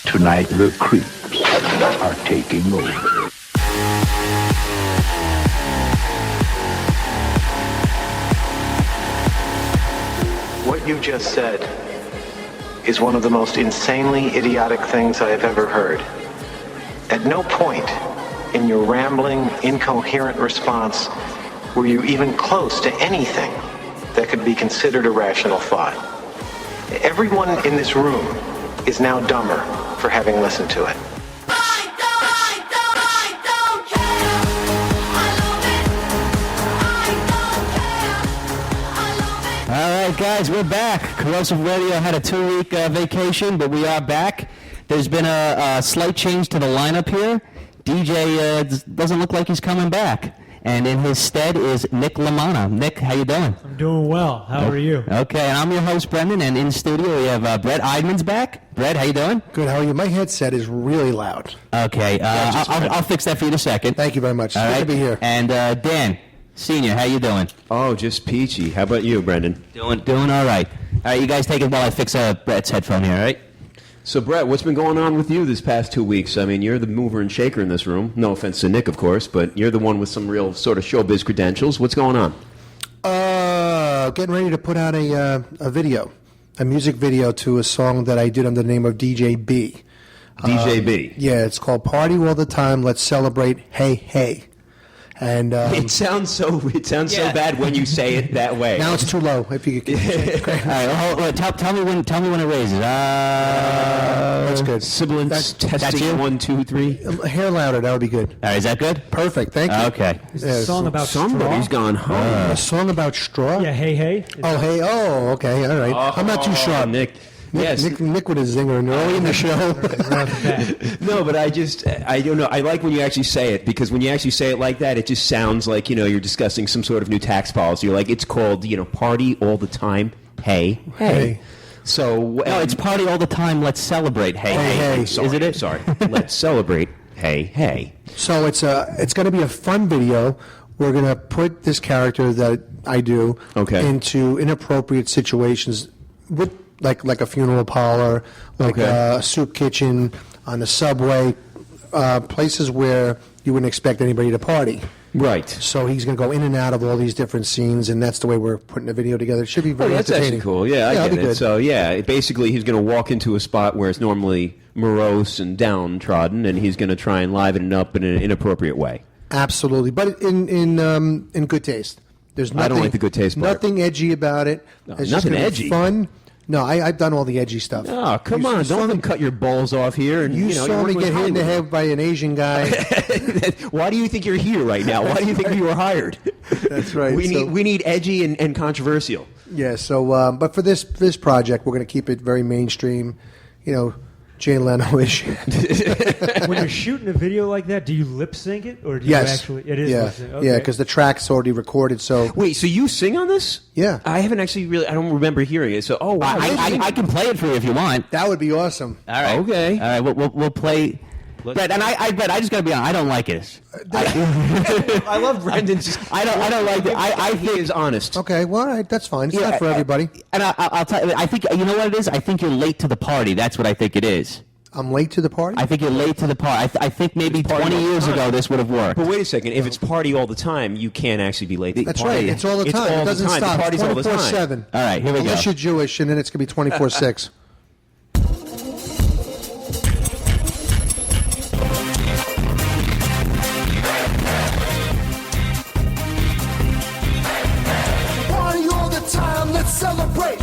Tonight the creeps are taking over. What you just said is one of the most insanely idiotic things I have ever heard. At no point in your rambling, incoherent response were you even close to anything that could be considered a rational thought. Everyone in this room is now dumber for having listened to it. All right, guys, we're back. Corrosive Radio had a 2-week vacation, but we are back. There's been a slight change to the lineup here. DJ doesn't look like he's coming back. And in his stead is Nick Lamanna. Nick, how you doing? I'm doing well. How are you? Okay, and I'm your host, Brendan, and in studio we have Brett Eidman's back. Brett, how you doing? Good, how are you? My headset is really loud. Okay, I'll fix that for you in a second. Thank you very much. All Good right. to be here. And Dan, Senior, how you doing? Oh, just peachy. How about you, Brendan? Doing all right. All right, you guys take it while I fix Brett's headphone here, all right? So, Brett, what's been going on with you this past 2 weeks? I mean, you're the mover and shaker in this room. No offense to Nick, of course, but you're the one with some real sort of showbiz credentials. What's going on? Getting ready to put out a video, a music video to a song that I did under the name of DJ B. DJ B. Yeah, it's called Party All the Time, Let's Celebrate, Hey, Hey. And It sounds so bad when you say it that way. now it's too low. If you could, All right, well, tell me when it raises. that's good. Sibilance that's testing you? 1, 2, 3. Hair louder, that would be good. All right, is that good? Perfect, thank you. Okay. Is it a song about Somebody's straw? gone home. A song about straw? Yeah, hey, hey. Oh, hey, oh, okay, all right. I'm not too sharp. Nick. Yes. Nick with a zinger, and early in the show. No, but I don't know. I like when you actually say it, because when you actually say it like that, it just sounds like, you're discussing some sort of new tax policy. You're like, it's called, party all the time. Hey. Hey. So, No, it's party all the time. Let's celebrate. Hey, hey. Sorry, Isn't it? Sorry. Let's celebrate. Hey. So it's going to be a fun video. We're going to put this character that I do into inappropriate situations with like a funeral parlor, like a soup kitchen, on the subway, places where you wouldn't expect anybody to party. Right. So he's going to go in and out of all these different scenes, and that's the way we're putting the video together. It should be very That's entertaining. actually cool. Yeah, I it'll get be it. good. So, basically he's going to walk into a spot where it's normally morose and downtrodden, and he's going to try and liven it up in an inappropriate way. Absolutely, but in good taste. There's nothing, I don't like the good taste part. Nothing edgy about it. It's just nothing gonna be edgy? Fun. No, I've done all the edgy stuff. Oh, come on. Don't let them cut your balls off here. And, You saw me get hit in the head by an Asian guy. Why do you think you're here right now? Why do you think you were hired? That's right. We need edgy and controversial. Yeah, so, but for this project, we're going to keep it very mainstream, Jay Leno-ish. When you're shooting a video like that, do you lip sync it, or do you Yes. actually? It is Yeah, lip sync. Okay. yeah, because the track's already recorded, so. Wait, so you sing on this? Yeah. I haven't actually really, I don't remember hearing it. So, wow. I can play it for you if you want. That would be awesome. All right. Okay. All right. We'll play. Brett, and I just got to be honest. I don't like it. I love Brendan's. I don't like it. I he think is honest. Okay, well, all right, that's fine. It's not for everybody. And I'll tell you. I think you know what it is. I think you're late to the party. That's what I think it is. I'm late to the party? I think you're late to the party. I think maybe 20 years ago this would have worked. But wait a second. If it's party all the time, you can't actually be late to the That's party. right. It's all the time. All It doesn't the time. stop. The party's all the time. 24/7. All right, here we go. Unless you're Jewish, and then it's going to be 24/6. Party all the time, let's celebrate.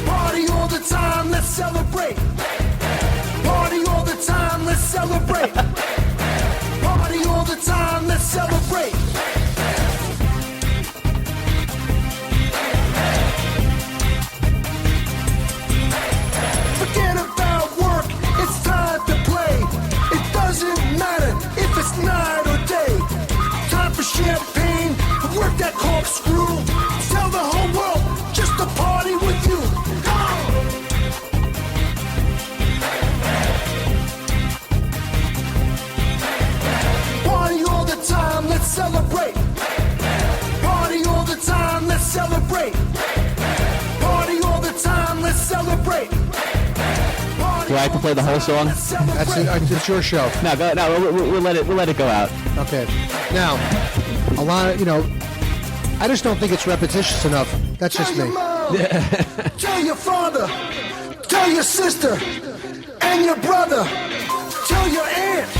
Party all the time, let's celebrate. Party all the time, let's celebrate. Party all the time, let's celebrate. I have to play the whole song? That's it. It's your show. No, we'll let it go out. Okay. Now, a lot of, I just don't think it's repetitious enough. That's just me. Tell your father, tell your sister, and your brother, tell your aunt,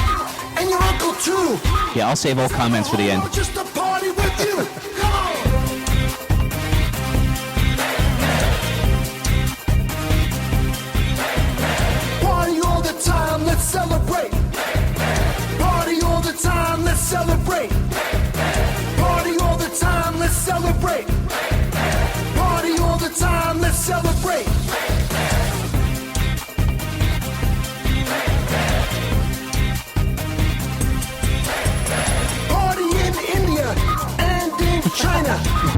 and your uncle too. Yeah, I'll save all comments for the end. Just a party with you. Come on. Party all the time, let's celebrate. Party all the time, let's celebrate. Party all the time, let's celebrate. Party all the time, let's celebrate. Party in India and in China.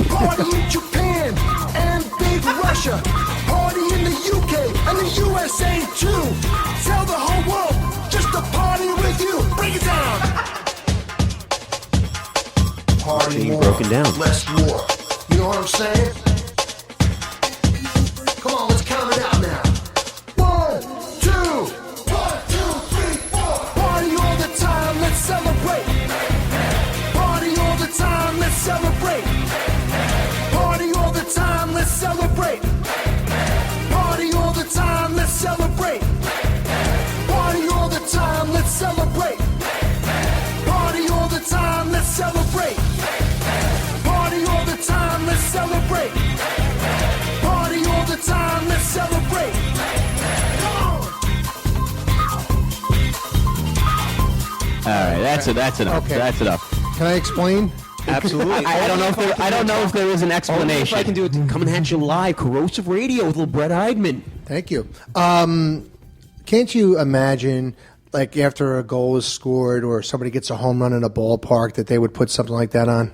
Party in Japan and big Russia. Party in the UK and the USA too. Tell the whole world just to party with you. Break it down. Party Being more, broken down. less war. You know what I'm saying? Come on, let's count it out now. 1, 2, 3, 4. Party all the time, let's celebrate. Party all the time, let's celebrate. Party all the time, let's celebrate. Party all the time, let's celebrate. Party all the time, let's celebrate. Party all the time, let's celebrate. Party all the time, let's celebrate. Party all the time, let's celebrate. Come on. All right, that's enough. Okay. That's enough. Can I explain? Absolutely. I don't know if there is an Only explanation. if I can do it coming at you live. Corrosive Radio with little Brett Eidman. Thank you. Can't you imagine, like, after a goal is scored or somebody gets a home run in a ballpark, that they would put something like that on?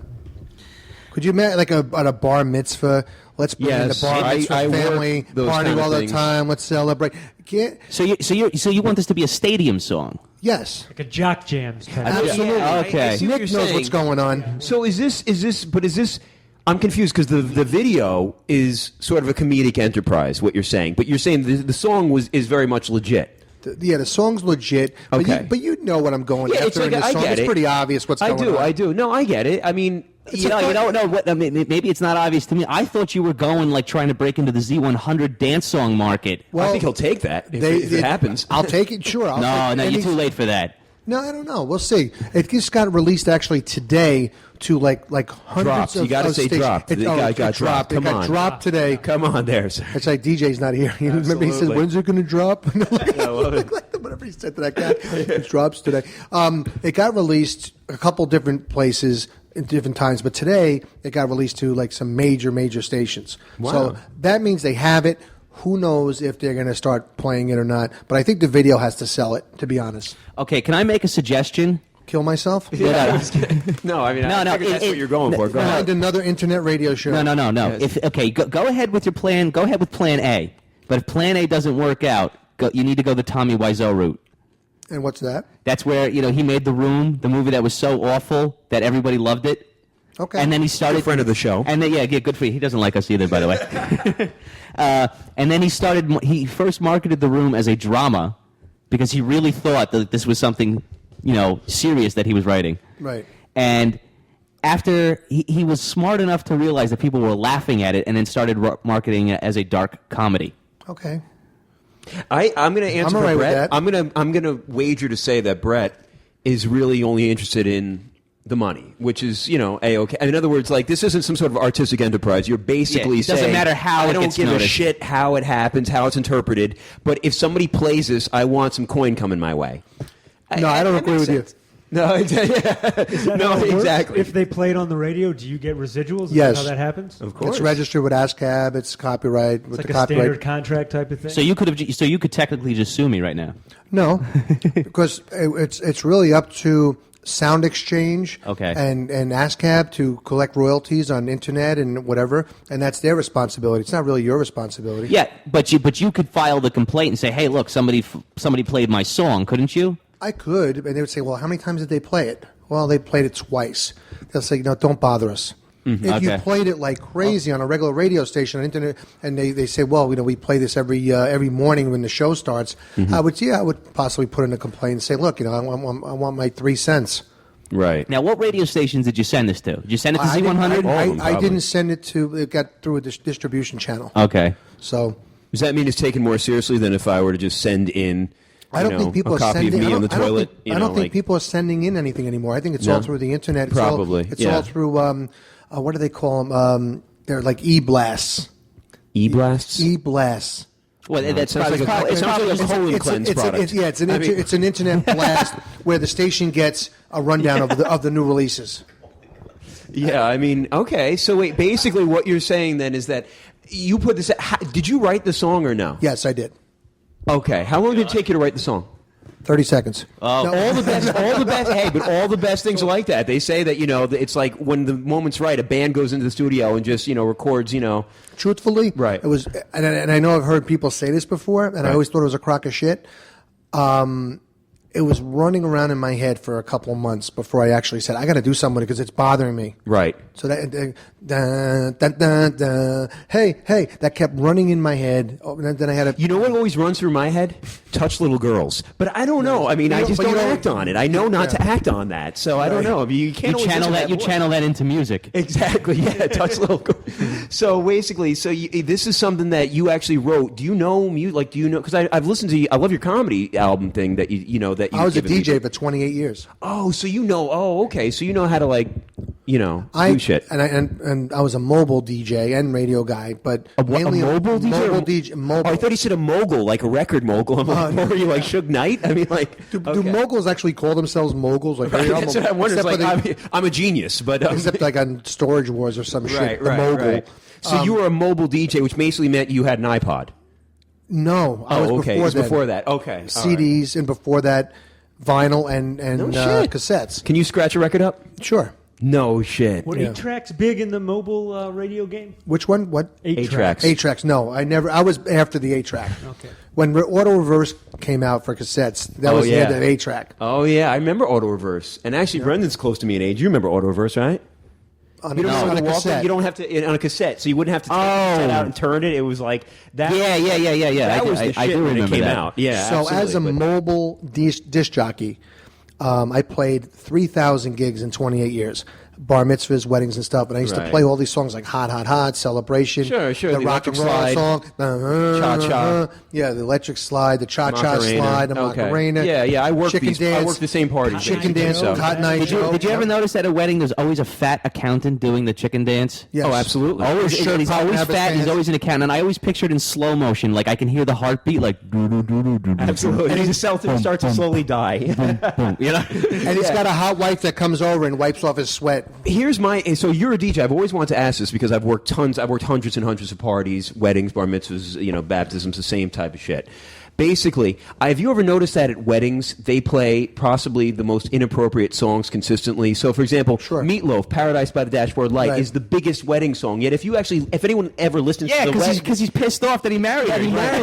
Could you imagine, like, at a bar mitzvah, let's bring in the Yes, bar mitzvah I work family, those party kind of all the things. time, let's celebrate. Can't, So you want this to be a stadium song? yes, Like a jock jams kind of. absolutely. Okay. I see what Nick you're knows saying. what's going on. So is this? I'm confused because the video is sort of a comedic enterprise. What you're saying, but you're saying the song is very much legit. The song's legit, but, Okay. you know what I'm going Yeah, it's after in like, the I song. get It's it. pretty obvious what's going on. I do. No, I get it. I mean, You don't know what. I mean, maybe it's not obvious to me. I thought you were going like trying to break into the Z100 dance song market. I think he'll take that if it happens. I'll take it, sure. I'll No, take you're any- too late for that. No, I don't know. We'll see. It just got released actually today to like hundreds Dropped. of You gotta of say stations. dropped. The guy got dropped. It Come got on. dropped today. Come on, there, sir. It's like DJ's not here. You remember he said, Absolutely. "When's it going to drop?" I love it. Whatever he said to that guy, it drops today. It got released a couple different places at different times, but today it got released to like some major stations. Wow. So that means they have it. Who knows if they're going to start playing it or not? But I think the video has to sell it. To be honest, Okay, can I make a suggestion? kill myself. No, I mean, No, I no, figured that's it- what you're going for. Go ahead. Find another internet radio show. No. Yes. Go ahead with your plan. Go ahead with Plan A. But if Plan A doesn't work out, you need to go the Tommy Wiseau route. And what's that? That's where he made The Room, the movie that was so awful that everybody loved it. Okay. And then he started. Good friend of the show. And then good for you. He doesn't like us either, by the way. And then he started. He first marketed The Room as a drama because he really thought that this was something, serious that he was writing. Right. And after he was smart enough to realize that people were laughing at it, and then started marketing it as a dark comedy. Okay. I'm going to answer I'm all for right with Brett. that. I'm going to wager to say that Brett is really only interested in the money, which is a-okay. In other words, like, this isn't some sort of artistic enterprise. You're basically Yeah, it doesn't saying, matter how I it don't gets give a noticed. shit how it happens, how it's interpreted. But if somebody plays this, I want some coin coming my way. No, I don't that agree makes with you. sense. No, Is that no, how it works? exactly. If they play it on the radio, do you get residuals? Is Yes. that how that happens? Of course. It's registered with ASCAP. It's copyright with It's like the a standard copyright. contract type of thing. So you could technically just sue me right now. No, because it's really up to Sound Exchange Okay. and ASCAP to collect royalties on internet and whatever, and that's their responsibility. It's not really your responsibility. Yeah, but you could file the complaint and say, hey, look, somebody played my song, couldn't you? I could, and they would say, well, how many times did they play it? Well, they played it twice. They'll say, no, don't bother us. If you played it like crazy on a regular radio station on internet, and they say, well, we play this every morning when the show starts, I would possibly put in a complaint and say, look, I want my 3 cents. Right. Now, what radio stations did you send this to? Did you send it to Z100? I didn't send it to. It got through a distribution channel. Okay. So does that mean it's taken more seriously than if I were to just send in? I don't think people a copy of me on the toilet. I don't think people are sending in anything anymore. I think it's all through the internet. Probably. It's all through. What do they call them? They're like e-blasts. E-blasts? E-blasts. Well, that sounds like a colon cleanse product. It's an internet blast where the station gets a rundown of the new releases. Yeah, I mean, okay. So wait, basically what you're saying then is that you put this. Did you write the song or no? Yes, I did. Okay. How long did it take you to write the song? 30 seconds. All the best. Hey, but all the best things are like that. They say that it's like when the moment's right, a band goes into the studio and just records. Truthfully, right. It was, and I know I've heard people say this before, and I always thought it was a crock of shit. It was running around in my head for a couple of months before I actually said, I got to do something because it's bothering me. Right. So that kept running in my head. Oh, and then I had You know what always runs through my head? Touch little girls. But I don't know. I mean, I just don't act on it. I know not to act on that. So I don't know. I mean, you can't channel that. You channel that into music. Exactly. Yeah. Touch little girls. So basically, this is something that you actually wrote. Do you know music? Like, do you know? Because I've listened to you. I love your comedy album thing that that I was a DJ for 28 years. Oh, so okay. So you know how to do shit. And I was a mobile DJ and radio guy, but mainly a mobile DJ? Mobile DJ. Mobile. Oh, I thought he said a mogul, like a record mogul. I'm like, were you like Suge Knight? I mean, like, do moguls actually call themselves moguls? Like, right. That's what I wonder. It's like, I'm a genius, but except like on Storage Wars or some shit. The mogul. Right. So you were a mobile DJ, which basically meant you had an iPod. No, I was okay. before that. Before that. Okay. CDs, and before that, vinyl and cassettes. Can you scratch a record up? Sure. No shit. Were 8-tracks big in the mobile radio game? Which one? What? 8-tracks. 8-tracks. No, I never. I was after the 8-track. Okay. When auto reverse came out for cassettes, that was the end of 8-track. Oh yeah, I remember auto reverse. And actually, Brendan's close to me in age. You remember auto reverse, right? On a cassette. You don't have to on a cassette, so you wouldn't have to take the cassette out and turn it. It was like that. Yeah. That was the shit when it came out. Yeah. So absolutely. as a mobile disc jockey, I played 3,000 gigs in 28 years. Bar mitzvahs, weddings, and stuff. And I used to play all these songs like Hot, Hot, Hot, Celebration, sure, the rock and roll slide, song, Cha-Cha. Yeah, the electric slide, the Cha-Cha slide, the Macarena. Yeah, I worked dance, I worked the same parties. Chicken dance, Cotton Eye Joe. Did you ever notice at a wedding there's always a fat accountant doing the chicken dance? Yes. Oh, absolutely. He's always fat. He's always an accountant. I always pictured in slow motion, like I can hear the heartbeat, like absolutely. And he starts to slowly die. And he's got a hot wife that comes over and wipes off his sweat. So you're a DJ. I've always wanted to ask this because I've worked hundreds and hundreds of parties, weddings, bar mitzvahs, baptisms, the same type of shit. Basically, have you ever noticed that at weddings they play possibly the most inappropriate songs consistently? So, for example, Meatloaf, "Paradise by the Dashboard Light" is the biggest wedding song. Yet, if anyone ever listens to the wedding, because he's pissed off that he married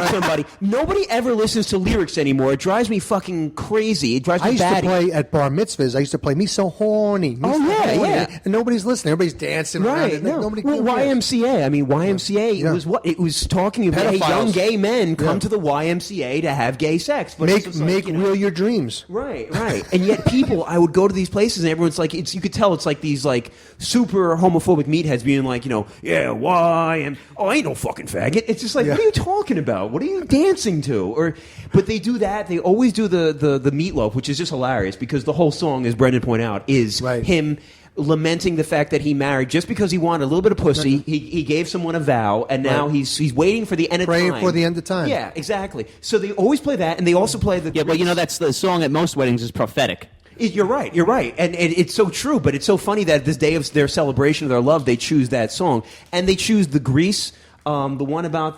somebody. Nobody ever listens to lyrics anymore. It drives me fucking crazy. It drives me batty. I used to play at bar mitzvahs. I used to play "Me So Horny." Yeah. And nobody's listening. Everybody's dancing. Right. Nobody YMCA. I mean, YMCA. It was what? It was talking about young gay men come to the YMCA to have gay sex. But make real your dreams. Right. And yet people, I would go to these places and everyone's like, you could tell it's like these like super homophobic meatheads being like, why? And, ain't no fucking faggot. It's just like, what are you talking about? What are you dancing to? But they do that. They always do the Meatloaf, which is just hilarious because the whole song, as Brendan pointed out, is him lamenting the fact that he married just because he wanted a little bit of pussy. He gave someone a vow, and now he's waiting for the end of time. Praying for the end of time. Yeah, exactly. So they always play that, and they also play the... Yeah, but that's the song at most weddings is prophetic. You're right. And it's so true, but it's so funny that this day of their celebration of their love, they choose that song. And they choose the Grease... the one about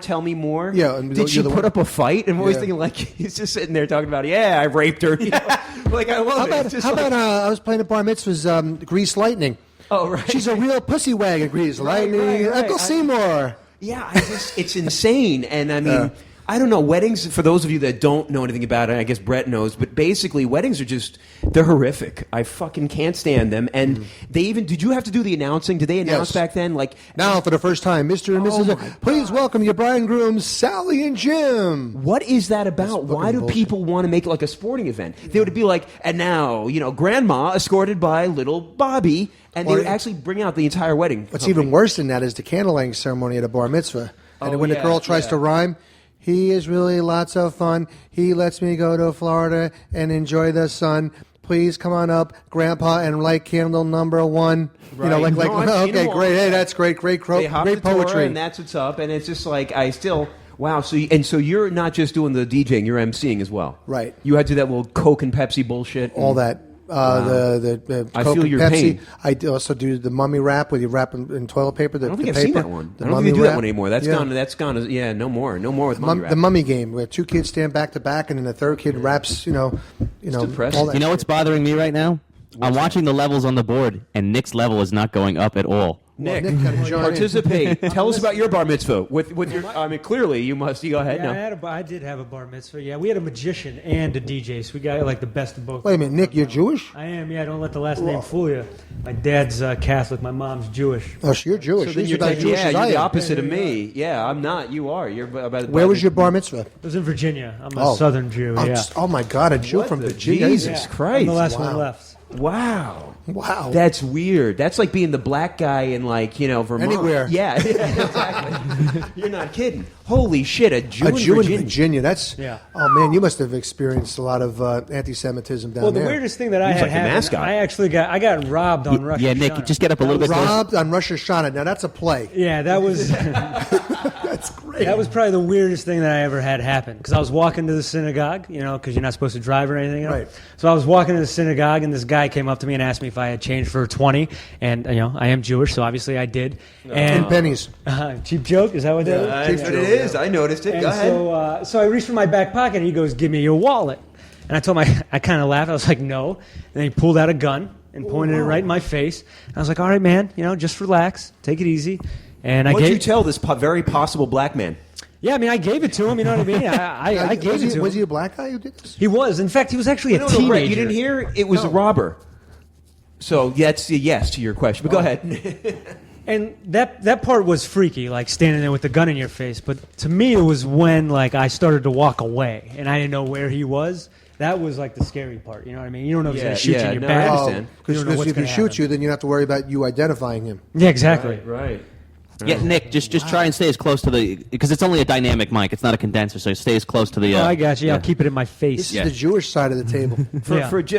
tell me more. Yeah. Did she put up a fight? And I'm always thinking, like, he's just sitting there talking about, I raped her. Like, I love it. How about I was playing at bar mitzvahs, Grease Lightning. Oh, right. She's a real pussy wagon, Grease Lightning. Right. Uncle Seymour. Yeah, it's insane. And I mean, I don't know. Weddings, for those of you that don't know anything about it, I guess Brett knows, but basically weddings are just, they're horrific. I fucking can't stand them. And they even, did you have to do the announcing? Did they announce back then? Like now, for the first time, Mr. and Mrs. Please welcome your bride and grooms, Sally and Jim. What is that about? Why do people want to make it like a sporting event? They would be like, and now, grandma escorted by little Bobby, and they would actually bring out the entire wedding. What's even worse than that is the candlelighting ceremony at a bar mitzvah. And when the girl tries to rhyme, he is really lots of fun. He lets me go to Florida and enjoy the sun. Please come on up, Grandpa, and light candle number 1. Right. Okay, great. Hey, that's great. Great poetry. Torah, and that's what's up. And it's just like, I still... Wow, so you're not just doing the DJing, you're emceeing as well. Right. You had to do that little Coke and Pepsi bullshit. All that. The I Coke feel and your Pepsi. pain. I also do the mummy wrap where you wrap in toilet paper. I don't think I've seen that one. I don't think they do that one anymore. That's gone. Yeah, no more with mummy wrap. The mummy game where 2 kids stand back to back and then the third kid wraps. All depressing. that What's bothering me right now? I'm watching the levels on the board, and Nick's level is not going up at all. Nick, participate. Tell us about your bar mitzvah. With your, I mean, clearly you must. You go ahead. Yeah, I did have a bar mitzvah. Yeah, we had a magician and a DJ, so we got like the best of both. Wait a minute, Nick, you're Jewish? I am. Yeah, don't let the last name fool you. My dad's Catholic. My mom's Jewish. Oh, so you're Jewish. So then you're the opposite of me. Yeah, I'm not. You are. You're about. Where was your bar mitzvah? It was in Virginia. I'm a Southern Jew. Oh my God, a Jew from Virginia. Jesus Christ! I'm the last one left. Wow. Wow. That's weird. That's like being the black guy in Vermont. Anywhere. Yeah, exactly. You're not kidding. Holy shit, a Jew in Virginia. That's Oh man, you must have experienced a lot of anti-Semitism down there. Well, the weirdest thing that I had happened, I got robbed on Rosh Hashanah. Yeah, Nick, just get up a little bit. Robbed on Rosh Hashanah. Now that's a play. Yeah, that was that's great. That was probably the weirdest thing that I ever had happen because I was walking to the synagogue, because you're not supposed to drive or anything. Right. So I was walking to the synagogue, and this guy came up to me and asked me if I had change for 20, and I am Jewish, so obviously I did. And 10 pennies. Cheap joke? Is that what that is? That's what it is. I noticed it. And go ahead. So I reached for my back pocket, and he goes, "Give me your wallet." And I told him, I kind of laughed. I was like, "No." And then he pulled out a gun and pointed it right in my face. And I was like, "All right, man, just relax, take it easy." And what did you tell this very possible black man? Yeah, I mean, I gave it to him. You know what I mean? I gave it to him. Was he a black guy who did this? He was. In fact, he was actually a teenager. Right. You didn't hear? It was a robber. So that's a yes to your question. But go ahead. And that part was freaky, like standing there with the gun in your face. But to me, it was when I started to walk away, and I didn't know where he was. That was like the scary part. You know what I mean? You don't know if he's going to shoot you in your back. I understand. Because if he shoots you, then you don't have to worry about you identifying him. Yeah, exactly. Right. Yeah, Nick, just try and stay as close to because it's only a dynamic mic. It's not a condenser, so stay as close to the... I got you. Yeah. I'll keep it in my face. This is the Jewish side of the table.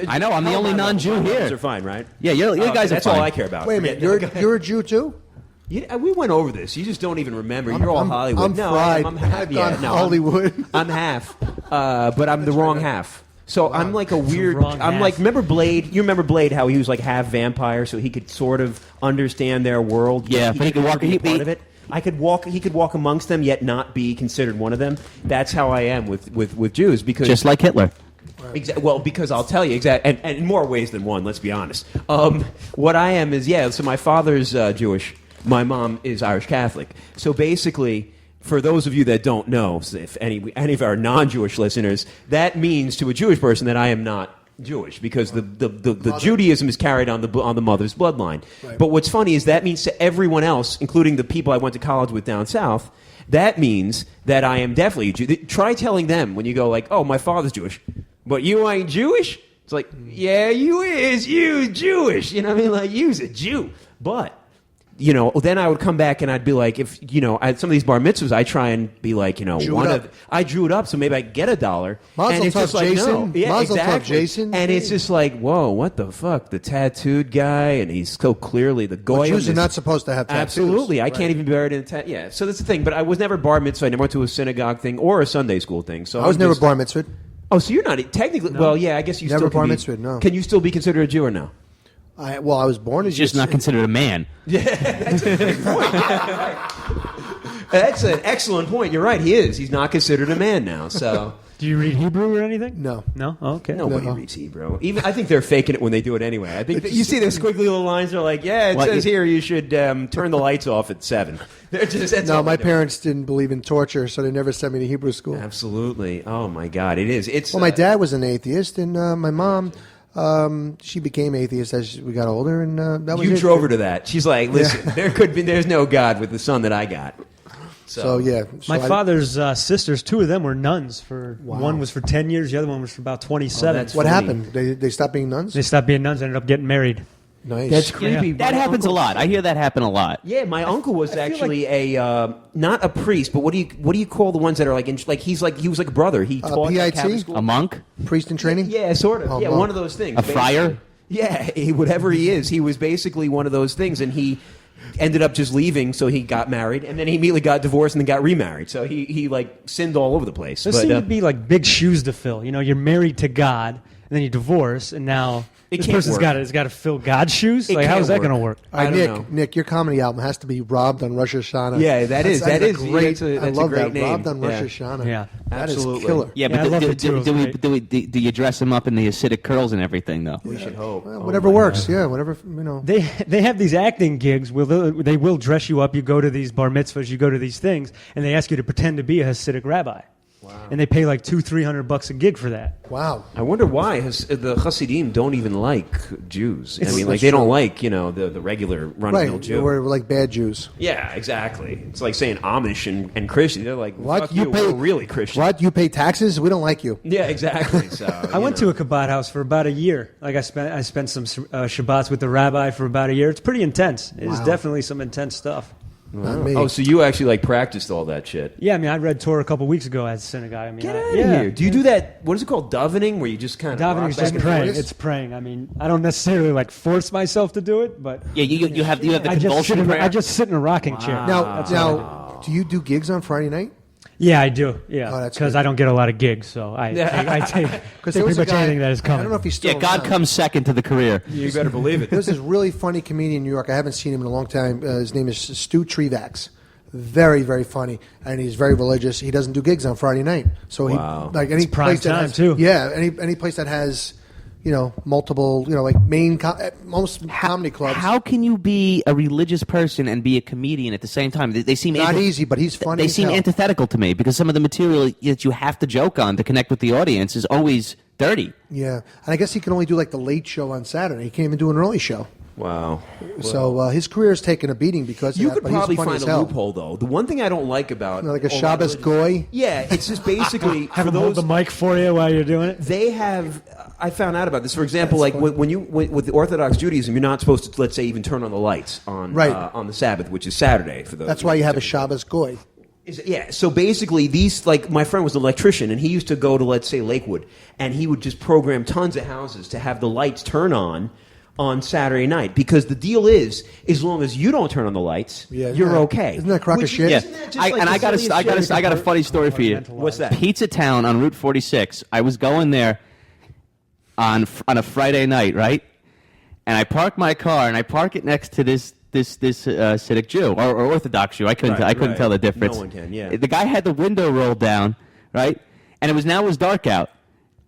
I know, I'm the only non-Jew here. Are fine, right? Yeah, you guys are that's fine. all I care about. Wait a minute, you're a Jew too? We went over this. You just don't even remember. You're all Hollywood. I'm fried. I'm half. Yeah, no, Hollywood. I'm half, but I'm the wrong half. So I'm like a weird. I'm like, remember Blade? You remember Blade? How he was like half vampire, so he could sort of understand their world. Yeah, but he could walk. Be part of it. I could walk. He could walk amongst them, yet not be considered one of them. That's how I am with Jews, because just like Hitler. Well, because I'll tell you and in more ways than one. Let's be honest. What I am is So my father's Jewish. My mom is Irish Catholic. So basically, for those of you that don't know, if any of our non-Jewish listeners, that means to a Jewish person that I am not Jewish, because the Judaism is carried on the mother's bloodline. Right. But what's funny is that means to everyone else, including the people I went to college with down south, that means that I am definitely a Jew. Try telling them when you go like, "Oh, my father's Jewish, but you ain't Jewish." It's like, "Yeah, you Jewish." You know what I mean? Like, you's a Jew, but. Then I would come back and I'd be like, if at some of these bar mitzvahs, I try and be like, I drew it up, so maybe I get $1. And it's just like, Jason. No. Yeah, exactly. Jason. And it's just like, whoa, what the fuck? The tattooed guy, and he's so clearly the goy. Jews are not supposed to have tattoos. Absolutely. I can't even be buried in a tattoo. Yeah, so that's the thing. But I was never bar mitzvah. I never went to a synagogue thing or a Sunday school thing. So I was never bar mitzvah. Oh, so you're not technically? No. Well, yeah, I guess you never still bar can mitzvah. No. Can you still be considered a Jew or no? I was born as just not considered a man. Yeah, that's a great point. That's an excellent point. You're right. He is. He's not considered a man now. So, do you read Hebrew or anything? No. No. Oh, okay. Nobody reads Hebrew. Even I think they're faking it when they do it anyway. I think you see those squiggly little lines. They're like, "Yeah, it says here you should turn the lights off at 7." No, my parents didn't believe in torture, so they never sent me to Hebrew school. Absolutely. Oh my God, it is. It's well, my dad was an atheist, and my mom, she became atheist as we got older, and that was you it. drove her to that. She's like, listen, there's no God with the son that I got. So yeah, my father's sisters, 2 of them were nuns. One was for 10 years, the other one was for about 27. What happened? They stopped being nuns? They stopped being nuns, ended up getting married. Nice. That's creepy. Yeah. That happens a lot. I hear that happen a lot. Yeah, my uncle was actually a not a priest, but what do you call the ones that are like he was like a brother. He taught PIT? Catholic school. A monk? Priest in training? Yeah, sort of. Oh, yeah, monk. one of those things. A friar? Yeah, whatever he is, he was basically one of those things, and he ended up just leaving, so he got married, and then he immediately got divorced and then got remarried. So he like sinned all over the place. There seem to be like big shoes to fill. You know, you're married to God, and then you divorce, and now this person's got to fill God's shoes. Like, how is that going to work? All right, Nick, your comedy album has to be Robbed on Rosh Hashanah. Yeah, that's great. I love a great that. name. Robbed on Rosh Hashanah. Yeah, that absolutely. is killer. Yeah, I but loved it too. do you dress him up in the Hasidic curls and everything, though? We should hope. Well, whatever works. Yeah, whatever, you know. They have these acting gigs where they will dress you up. You go to these bar mitzvahs, you go to these things, and they ask you to pretend to be a Hasidic rabbi. Wow. And they pay like $200-300 a gig for that. Wow. I wonder why the Hasidim don't even like Jews. I mean, like they don't like the regular run-of-the-mill Jew. We're like bad Jews. Yeah, exactly. It's like saying Amish and Christian. They're like, what? Fuck you pay, we're really Christian. What? You pay taxes? We don't like you. Yeah, exactly. So I went to a Kabbat house for about a year. Like I spent some Shabbats with the rabbi for about a year. It's pretty intense. It's definitely some intense stuff. Not me. Oh, so you actually like practiced all that shit? Yeah, I mean, I read Torah a couple weeks ago at synagogue. I mean, Get out of here! Do you do that? What is it called? Davening, where you just kind of davening is just praying. It's praying. I mean, I don't necessarily like force myself to do it, but yeah, you have the convulsion prayer. I just sit in a rocking chair. Now, do you do gigs on Friday night? Yeah, I do. Yeah, Oh, that's because good. I don't get a lot of gigs, so I take pretty much anything that is coming. I don't know if he's still Yeah, God around. comes second to the career. You better believe it. There's this really funny comedian in New York. I haven't seen him in a long time. His name is Stu Trevax. Very, very funny, and he's very religious. He doesn't do gigs on Friday night, so he like any prime place that time, has, too. Yeah, any place that has, multiple, like most comedy clubs. How can you be a religious person and be a comedian at the same time? They seem Not easy, but he's funny. They as seem hell. antithetical to me because some of the material that you have to joke on to connect with the audience is always dirty. Yeah, and I guess he can only do like the late show on Saturday. He can't even do an early show. Wow. So his career is taking a beating because of You that, could but he's probably funny find as a hell. loophole, though. The one thing I don't like about Like a Shabbos goy. Yeah, it's just basically Have for them hold those the mic for you while you're doing it. they have. I found out about this. For example, like with the Orthodox Judaism, you're not supposed to, let's say, even turn on the lights on on the Sabbath, which is Saturday for those. That's why you have a Shabbos goy. Yeah, so basically these, like, my friend was an electrician, and he used to go to, let's say, Lakewood, and he would just program tons of houses to have the lights turn on Saturday night, because the deal is, as long as you don't turn on the lights, you're okay. Isn't that crock of shit? Yeah, I got a funny story for you. What's that? Pizza Town on Route 46. I was going there on a Friday night, right? And I park my car, and I park it next to this Hasidic Jew or Orthodox Jew. I couldn't tell the difference. No one can. Yeah. The guy had the window rolled down, right? And it was dark out.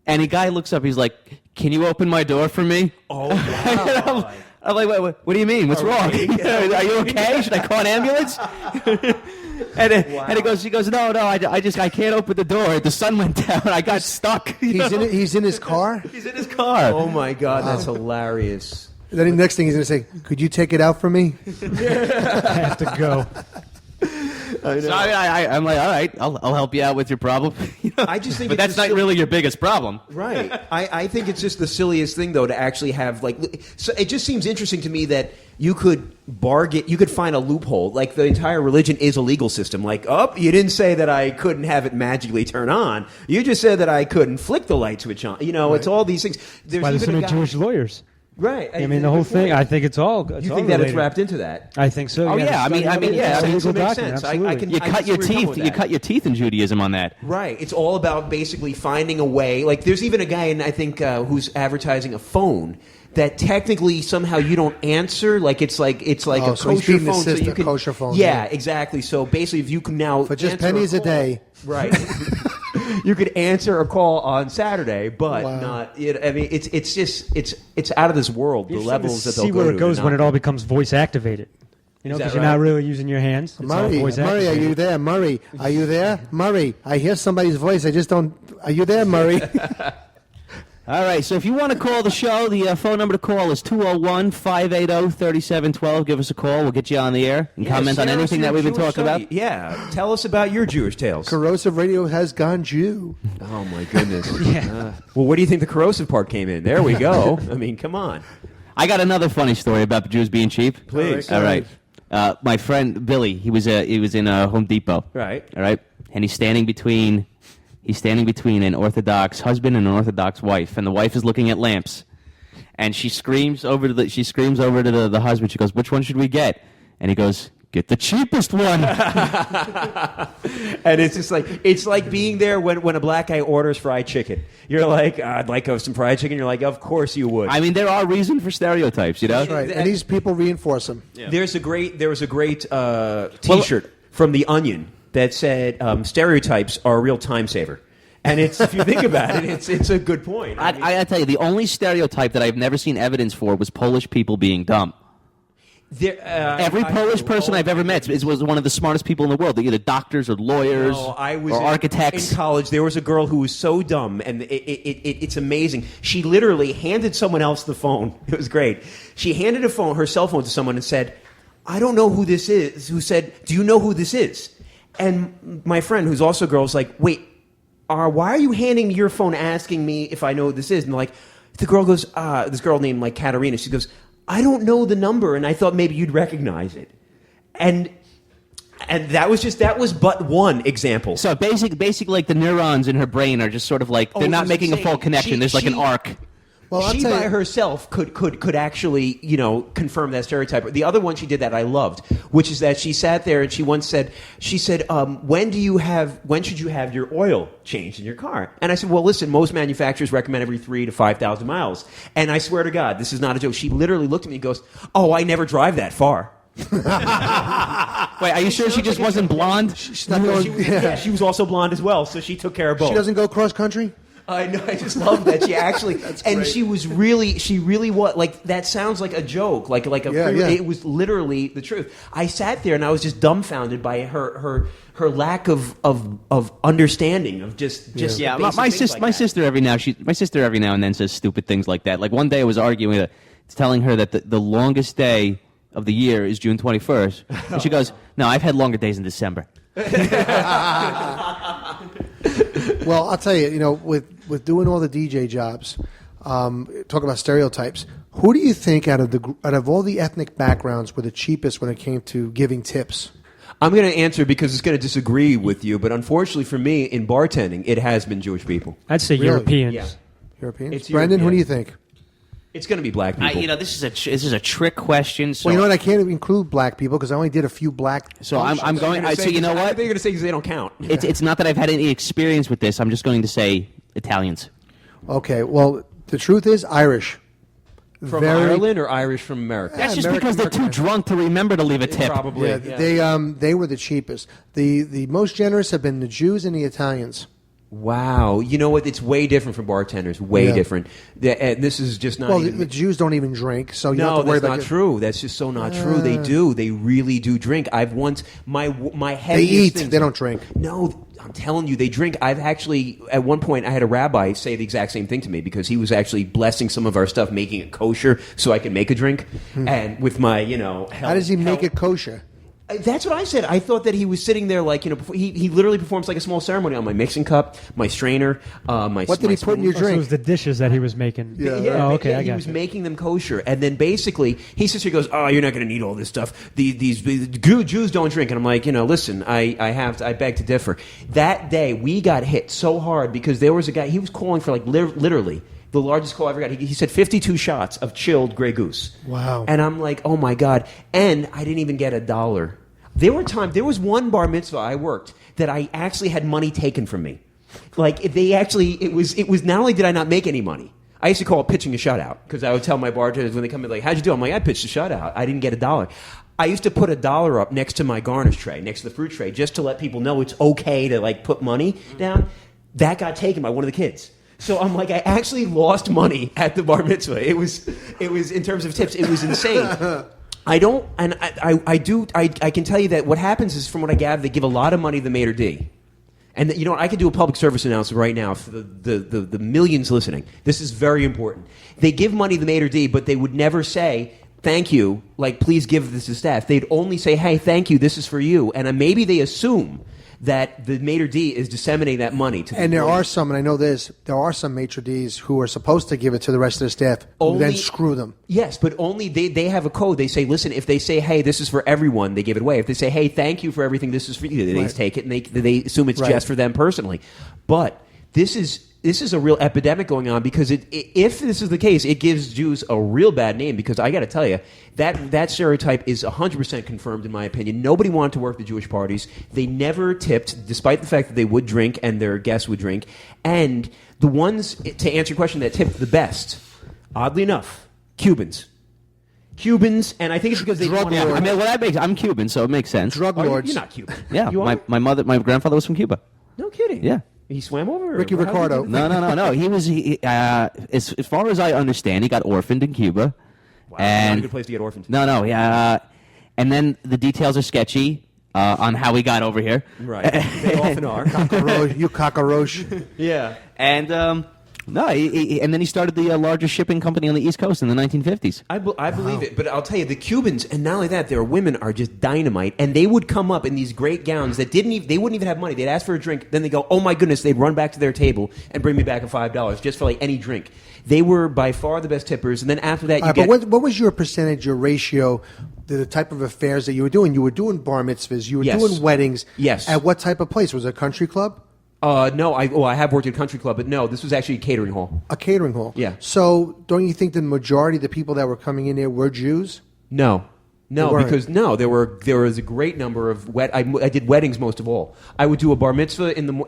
And the guy looks up. He's like, "Can you open my door for me?" Oh, wow. I'm like, what do you mean? What's wrong? Are you okay? Should I call an ambulance? And he goes, no, I can't open the door. The sun went down. I got stuck. He's in his car. He's in his car. Oh my God, that's hilarious. Then the next thing he's going to say, "Could you take it out for me?" I have to go. So I'm like, all right, I'll help you out with your problem. I just think, but that's not really your biggest problem, right? I think it's just the silliest thing, though, to actually have So it just seems interesting to me that you could find a loophole. Like, the entire religion is a legal system. Like, you didn't say that I couldn't have it magically turn on. You just said that I couldn't flick the light switch on. It's all these things. That's why there's so many Jewish lawyers. Right. I mean, the whole thing. I think it's all. You think that it's wrapped into that? I think so. Oh yeah. I mean, yeah. It I makes mean, sense. You cut your teeth. You cut your teeth in Judaism on that. Right. It's all about basically finding a way. Like, there's even a guy, I think, who's advertising a phone that technically somehow you don't answer. Like, it's like a kosher phone. So you can, kosher phone. Yeah, exactly. So basically, if you can now for just pennies a day, right? You could answer a call on Saturday, but not. I mean, it's out of this world. The levels that they'll see go where to it goes when it all becomes voice activated. You know, because you're not really using your hands. It's all Murray, voice Murray, are activated. you there? Murray, are you there? Murray, I hear somebody's voice. I just don't. Are you there, Murray? All right, so if you want to call the show, the phone number to call is 201-580-3712. Give us a call. We'll get you on the air and comment on anything that we've been talking about. Yeah, tell us about your Jewish tales. Corrosive Radio has gone Jew. Oh, my goodness. Well, where do you think the corrosive part came in? There we go. I mean, come on. I got another funny story about the Jews being cheap. Please. All right. My friend Billy, he was in Home Depot. Right. All right. And he's standing between an Orthodox husband and an Orthodox wife, and the wife is looking at lamps, and she screams over to the husband. She goes, "Which one should we get?" And he goes, "Get the cheapest one." And it's like being there when a black guy orders fried chicken. You're like, "I'd like some fried chicken." You're like, "Of course you would." I mean, there are reasons for stereotypes, you know. That's right, and these people reinforce them. Yeah. There was a great T-shirt from The Onion that said stereotypes are a real time saver. And it's, if you think about it, it's a good point. I tell you, the only stereotype that I've never seen evidence for was Polish people being dumb. Every Polish person I've ever met was one of the smartest people in the world. They're either doctors or lawyers or architects. In college, there was a girl who was so dumb, and it's amazing. She literally handed someone else the phone. It was great. She handed her cell phone to someone and said, "I don't know who this is." Who said, "Do you know who this is?" And my friend, who's also a girl, was like, "Wait, why are you handing me your phone asking me if I know who this is?" And the girl goes, this girl named like Katerina, she goes, "I don't know the number, and I thought maybe you'd recognize it." And that was but one example. So basically like the neurons in her brain are just sort of like, they're not making a full connection. There's like an arc. Well, she by herself could actually, confirm that stereotype. The other one she did that I loved, which is that she sat there and she once said, when should you have your oil changed in your car? And I said, well, listen, most manufacturers recommend every 3,000 to 5,000 miles. And I swear to God, this is not a joke. She literally looked at me and goes, "Oh, I never drive that far." Wait, are you sure she just wasn't blonde? She's not going, she was also blonde as well, so she took care of both. She doesn't go cross country? I know. I just love that she actually, and she really was like, that sounds like a joke, it was literally the truth. I sat there and I was just dumbfounded by her lack of understanding of just yeah. My sister every now and then says stupid things like that. Like one day I was arguing, telling her that the longest day of the year is June 21st, and she goes, "No, I've had longer days in December." Well, I'll tell you, with doing all the DJ jobs, talk about stereotypes. Who do you think out of all the ethnic backgrounds were the cheapest when it came to giving tips? I'm going to answer because it's going to disagree with you, but unfortunately for me, in bartending, it has been Jewish people. I'd say Really? Europeans. Yeah. Europeans? Brendan, who do you think? It's going to be black people. This is a trick question. So Well, you know what? I can't include black people because I only did a few black. So I'm going. So you know what? I think you're going to say because they don't count. It's not that I've had any experience with this. I'm just going to say Italians. Okay. Well, the truth is Irish. From Ireland or Irish from America? That's just because they're too drunk to remember to leave a tip. Probably. Yeah, they were the cheapest. The most generous have been the Jews and the Italians. Wow. You know what? It's way different from bartenders. Way different. This is just not even... the Jews don't even drink, so you don't have to worry that's about not true. That's just so not true. They do. They really do drink. I've once... My They heaviest eat. They don't drink. No, I'm telling you, they drink. I've actually... At one point, I had a rabbi say the exact same thing to me because he was actually blessing some of our stuff, making it kosher so I could make a drink. And with my, How does he make it kosher? That's what I said. I thought that he was sitting there like, he literally performs like a small ceremony on my mixing cup, my strainer, What did he put in your So it drink? was the dishes that he was making. Yeah. Oh, okay, I he got was you. making them kosher, and then basically he sits here and goes, "Oh, you're not going to need all this stuff. These Jews don't drink." And I'm like, listen, I beg to differ. That day we got hit so hard because there was a guy. He was calling for like literally the largest call I ever got. He said 52 shots of chilled Grey Goose. Wow. And I'm like, oh my God. And I didn't even get $1. There was one bar mitzvah I worked that I actually had money taken from me. Like it was not only did I not make any money, I used to call it pitching a shutout because I would tell my bartenders when they come in like, "How'd you do?" I'm like, "I pitched a shutout. I didn't get $1." I used to put $1 up next to my garnish tray, next to the fruit tray, just to let people know it's okay to like put money down. That got taken by one of the kids. So I'm like, I actually lost money at the bar mitzvah. It was in terms of tips, it was insane. I don't, and I do. I can tell you that what happens is, from what I gather, they give a lot of money to the maitre d'. And you know what? I could do a public service announcement right now for the millions listening. This is very important. They give money to the maitre d', but they would never say, thank you, like, please give this to staff. They'd only say, hey, thank you, this is for you. And maybe they assume that the maitre d' is disseminating that money to the And there employees. are some, and I know this, there are some maitre d's who are supposed to give it to the rest of the staff, who then screw them. Yes, but only they have a code. They say, listen, if they say, hey, this is for everyone, they give it away. If they say, hey, thank you for everything, this is for you, they take it, and they assume it's just for them personally. But this is a real epidemic going on, because if this is the case, it gives Jews a real bad name, because I got to tell you, that stereotype is 100% confirmed in my opinion. Nobody wanted to work the Jewish parties. They never tipped, despite the fact that they would drink and their guests would drink. And the ones, to answer your question, that tipped the best, oddly enough, Cubans, and I think it's because they I mean, well, I'm Cuban, so it makes sense. Drug lords. You're not Cuban. Yeah, You are? my grandfather was from Cuba. No kidding. Yeah. He swam over? Ricky Ricardo. No. He was, as far as I understand, he got orphaned in Cuba. Wow, and not a good place to get orphaned. No, yeah. And then the details are sketchy on how he got over here. Right. They often are. You cockroach. Yeah. And no, and then he started the largest shipping company on the East Coast in the 1950s. I believe it, but I'll tell you, the Cubans, and not only that, their women are just dynamite, and they would come up in these great gowns that they wouldn't even have money. They'd ask for a drink, then they go, oh my goodness, they'd run back to their table and bring me back a $5 just for like any drink. They were by far the best tippers, and then after that, But what was your percentage, your ratio, the type of affairs that you were doing? You were doing bar mitzvahs, you were doing weddings. Yes. At what type of place? Was it a country club? No, I have worked at a country club, but no, this was actually a catering hall. A catering hall. Yeah. So don't you think the majority of the people that were coming in there were Jews? No, weren't. because there was a great number of I did weddings most of all. I would do a bar mitzvah in the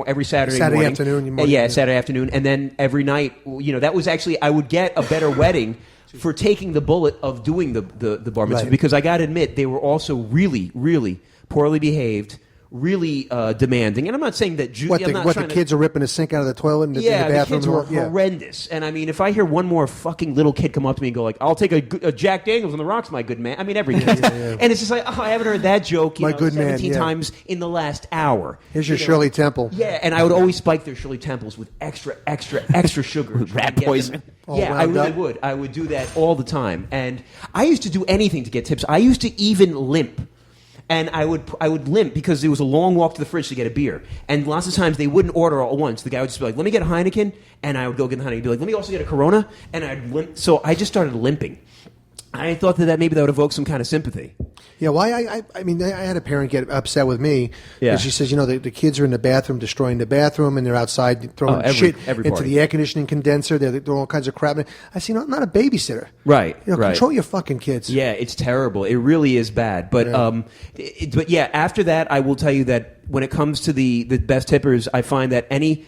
every Saturday morning. Afternoon. Saturday afternoon, and then every night. You know, that was actually, I would get a better wedding for taking the bullet of doing the bar mitzvah, because I got to admit, they were also really, really poorly behaved. Really demanding, and I'm not saying that Jews. The kids are ripping a sink out of the toilet in the bathroom. The kids were horrendous. And I mean, if I hear one more fucking little kid come up to me and go like, "I'll take a Jack Daniels on the rocks, my good man." I mean, every kid. And it's just like, I haven't heard that joke. My good man, 17 times in the last hour. Here's your Shirley Temple. Yeah, and I would always spike their Shirley Temples with extra sugar. Rat poison. I really would. I would do that all the time, and I used to do anything to get tips. I used to even limp. And I would limp because it was a long walk to the fridge to get a beer. And lots of times they wouldn't order all at once. The guy would just be like, let me get a Heineken. And I would go get the Heineken. He'd be like, let me also get a Corona. And I'd limp. So I just started limping. I thought that maybe that would evoke some kind of sympathy. Yeah, well, I mean, I had a parent get upset with me because she says, the kids are in the bathroom destroying the bathroom, and they're outside throwing shit into the air conditioning condenser. They're doing all kinds of crap. I say, I'm not a babysitter. Right, control your fucking kids. Yeah, it's terrible. It really is bad. But after that, I will tell you that when it comes to the best tippers, I find that any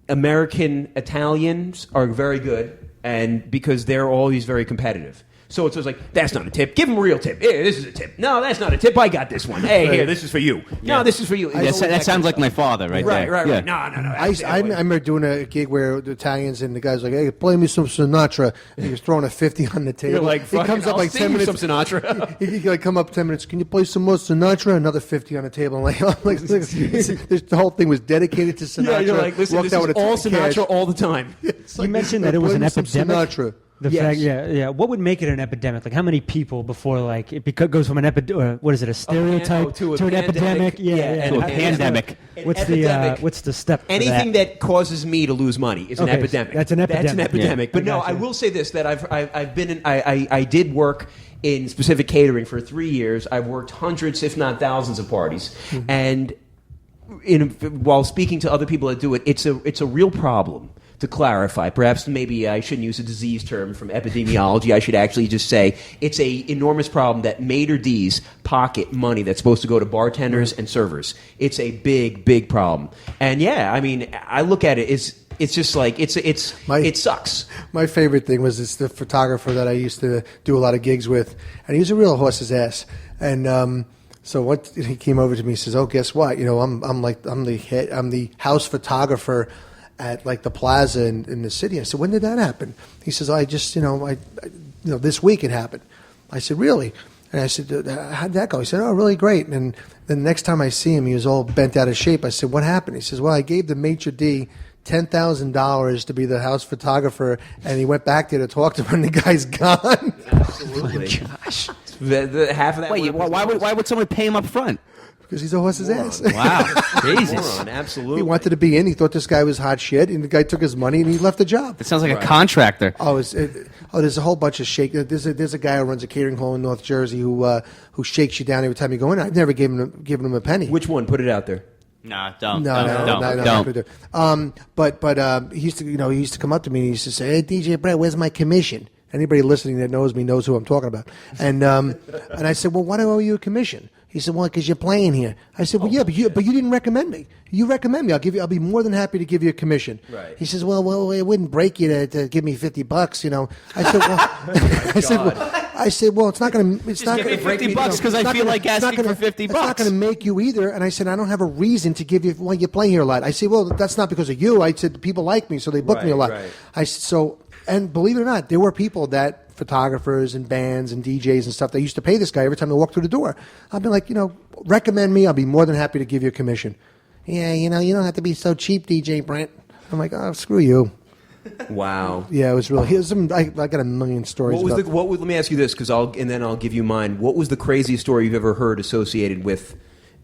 American Italians are very good, and because they're always very competitive. So it's always like, that's not a tip. Give him a real tip. Hey, this is a tip. No, that's not a tip. I got this one. Hey, here, this is for you. No, this is for you. That sounds like my father right there. Right. No. I remember doing a gig where the Italians and the guy's like, hey, play me some Sinatra. And he was throwing a 50 on the table. You're like, he comes up like 10 minutes. Some Sinatra. He like come up 10 minutes. Can you play some more Sinatra? Another 50 on the table. I'm like the whole thing was dedicated to Sinatra. Yeah, you're like, listen, this is all Sinatra all the time. You mentioned that it was an epidemic. Sinatra. What would make it an epidemic? Like, how many people before, like, it goes from an epidemic? What is it? A stereotype to an epidemic? To a pandemic. What's the step? Anything that causes me to lose money is an epidemic. That's an epidemic. But no, I will say this: that I've been in. I did work in specific catering for 3 years. I've worked hundreds, if not thousands, of parties, and while speaking to other people that do it, it's a real problem. To clarify, perhaps maybe I shouldn't use a disease term from epidemiology. I should actually just say it's an enormous problem that maitre d's pocket money that's supposed to go to bartenders and servers. It's a big, big problem. And I mean, I look at it it's just like it sucks. My favorite thing was the photographer that I used to do a lot of gigs with, and he was a real horse's ass. And so what he came over to me and says, "Oh, guess what? I'm the house photographer at like the plaza in the city." I said, "When did that happen?" He says, "I just, this week it happened." I said, really? And I said, how'd that go? He said, oh, really great. And then the next time I see him, he was all bent out of shape. I said, what happened? He says, well, I gave the maitre d' $10,000 to be the house photographer, and he went back there to talk to him, and the guy's gone. Absolutely. Oh my gosh. Half of that. Wait, why would someone pay him up front? Because he's a horse's ass. Wow. Jesus. Moron, absolutely. He wanted to be in. He thought this guy was hot shit, and the guy took his money, and he left the job. That sounds like a contractor. There's a whole bunch of shake. There's a guy who runs a catering hall in North Jersey who shakes you down every time you go in. I've never given him a penny. Which one? Put it out there. Nah, don't. Don't. But he used to come up to me and he used to say, "Hey, DJ Brett, where's my commission?" Anybody listening that knows me knows who I'm talking about. And I said, well, why do I owe you a commission? He said, well, because you're playing here. I said, well, yeah, but you didn't recommend me. You recommend me. I'll be more than happy to give you a commission. Right. He says, well, it wouldn't break you to give me $50, you know. I said, well, I said, well, it's not going to. It's not give going me $50 because I feel like asking for $50. It's not going to make you either. And I said, I don't have a reason to give you. Well, you play here a lot. I said, well, that's not because of you. I said, people like me, so they book me a lot. Right. I said, so. And believe it or not, there were people photographers and bands and DJs and stuff, that used to pay this guy every time they walked through the door. I'd be like, recommend me. I'll be more than happy to give you a commission. Yeah, you don't have to be so cheap, DJ Brent. I'm like, oh, screw you. Wow. Yeah, it was really. I got a million stories. Let me ask you this, and then I'll give you mine. What was the craziest story you've ever heard associated with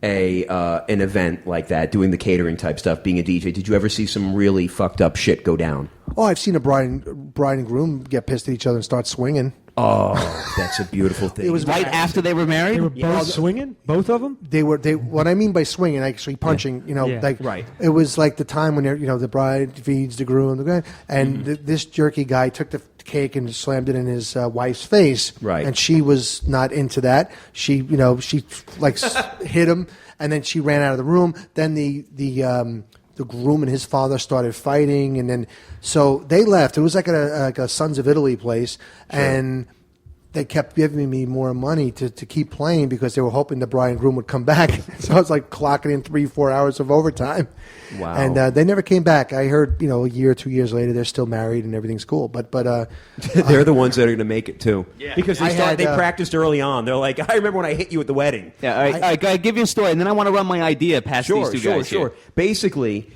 an event like that, doing the catering type stuff, being a DJ? Did you ever see some really fucked up shit go down? Oh, I've seen a bride and groom get pissed at each other and start swinging. Oh, that's a beautiful thing. It was right after they were married? They were both swinging? Both of them? They what I mean by swinging, actually punching, right. It was like the time when the bride feeds the groom, and this jerky guy took the cake and slammed it in his wife's face. Right. And she was not into that. She hit him, and then she ran out of the room. Then the groom and his father started fighting, and then so they left. It was like a Sons of Italy place, and they kept giving me more money to keep playing because they were hoping the bride and groom would come back. So I was like clocking in 3-4 hours of overtime. Wow! And they never came back. I heard a year or 2 years later they're still married and everything's cool. But they're the ones that are going to make it too. Yeah. Because they practiced early on. They're like, I remember when I hit you at the wedding. Yeah. All right, I give you a story, and then I want to run my idea past these two guys. Sure. Basically,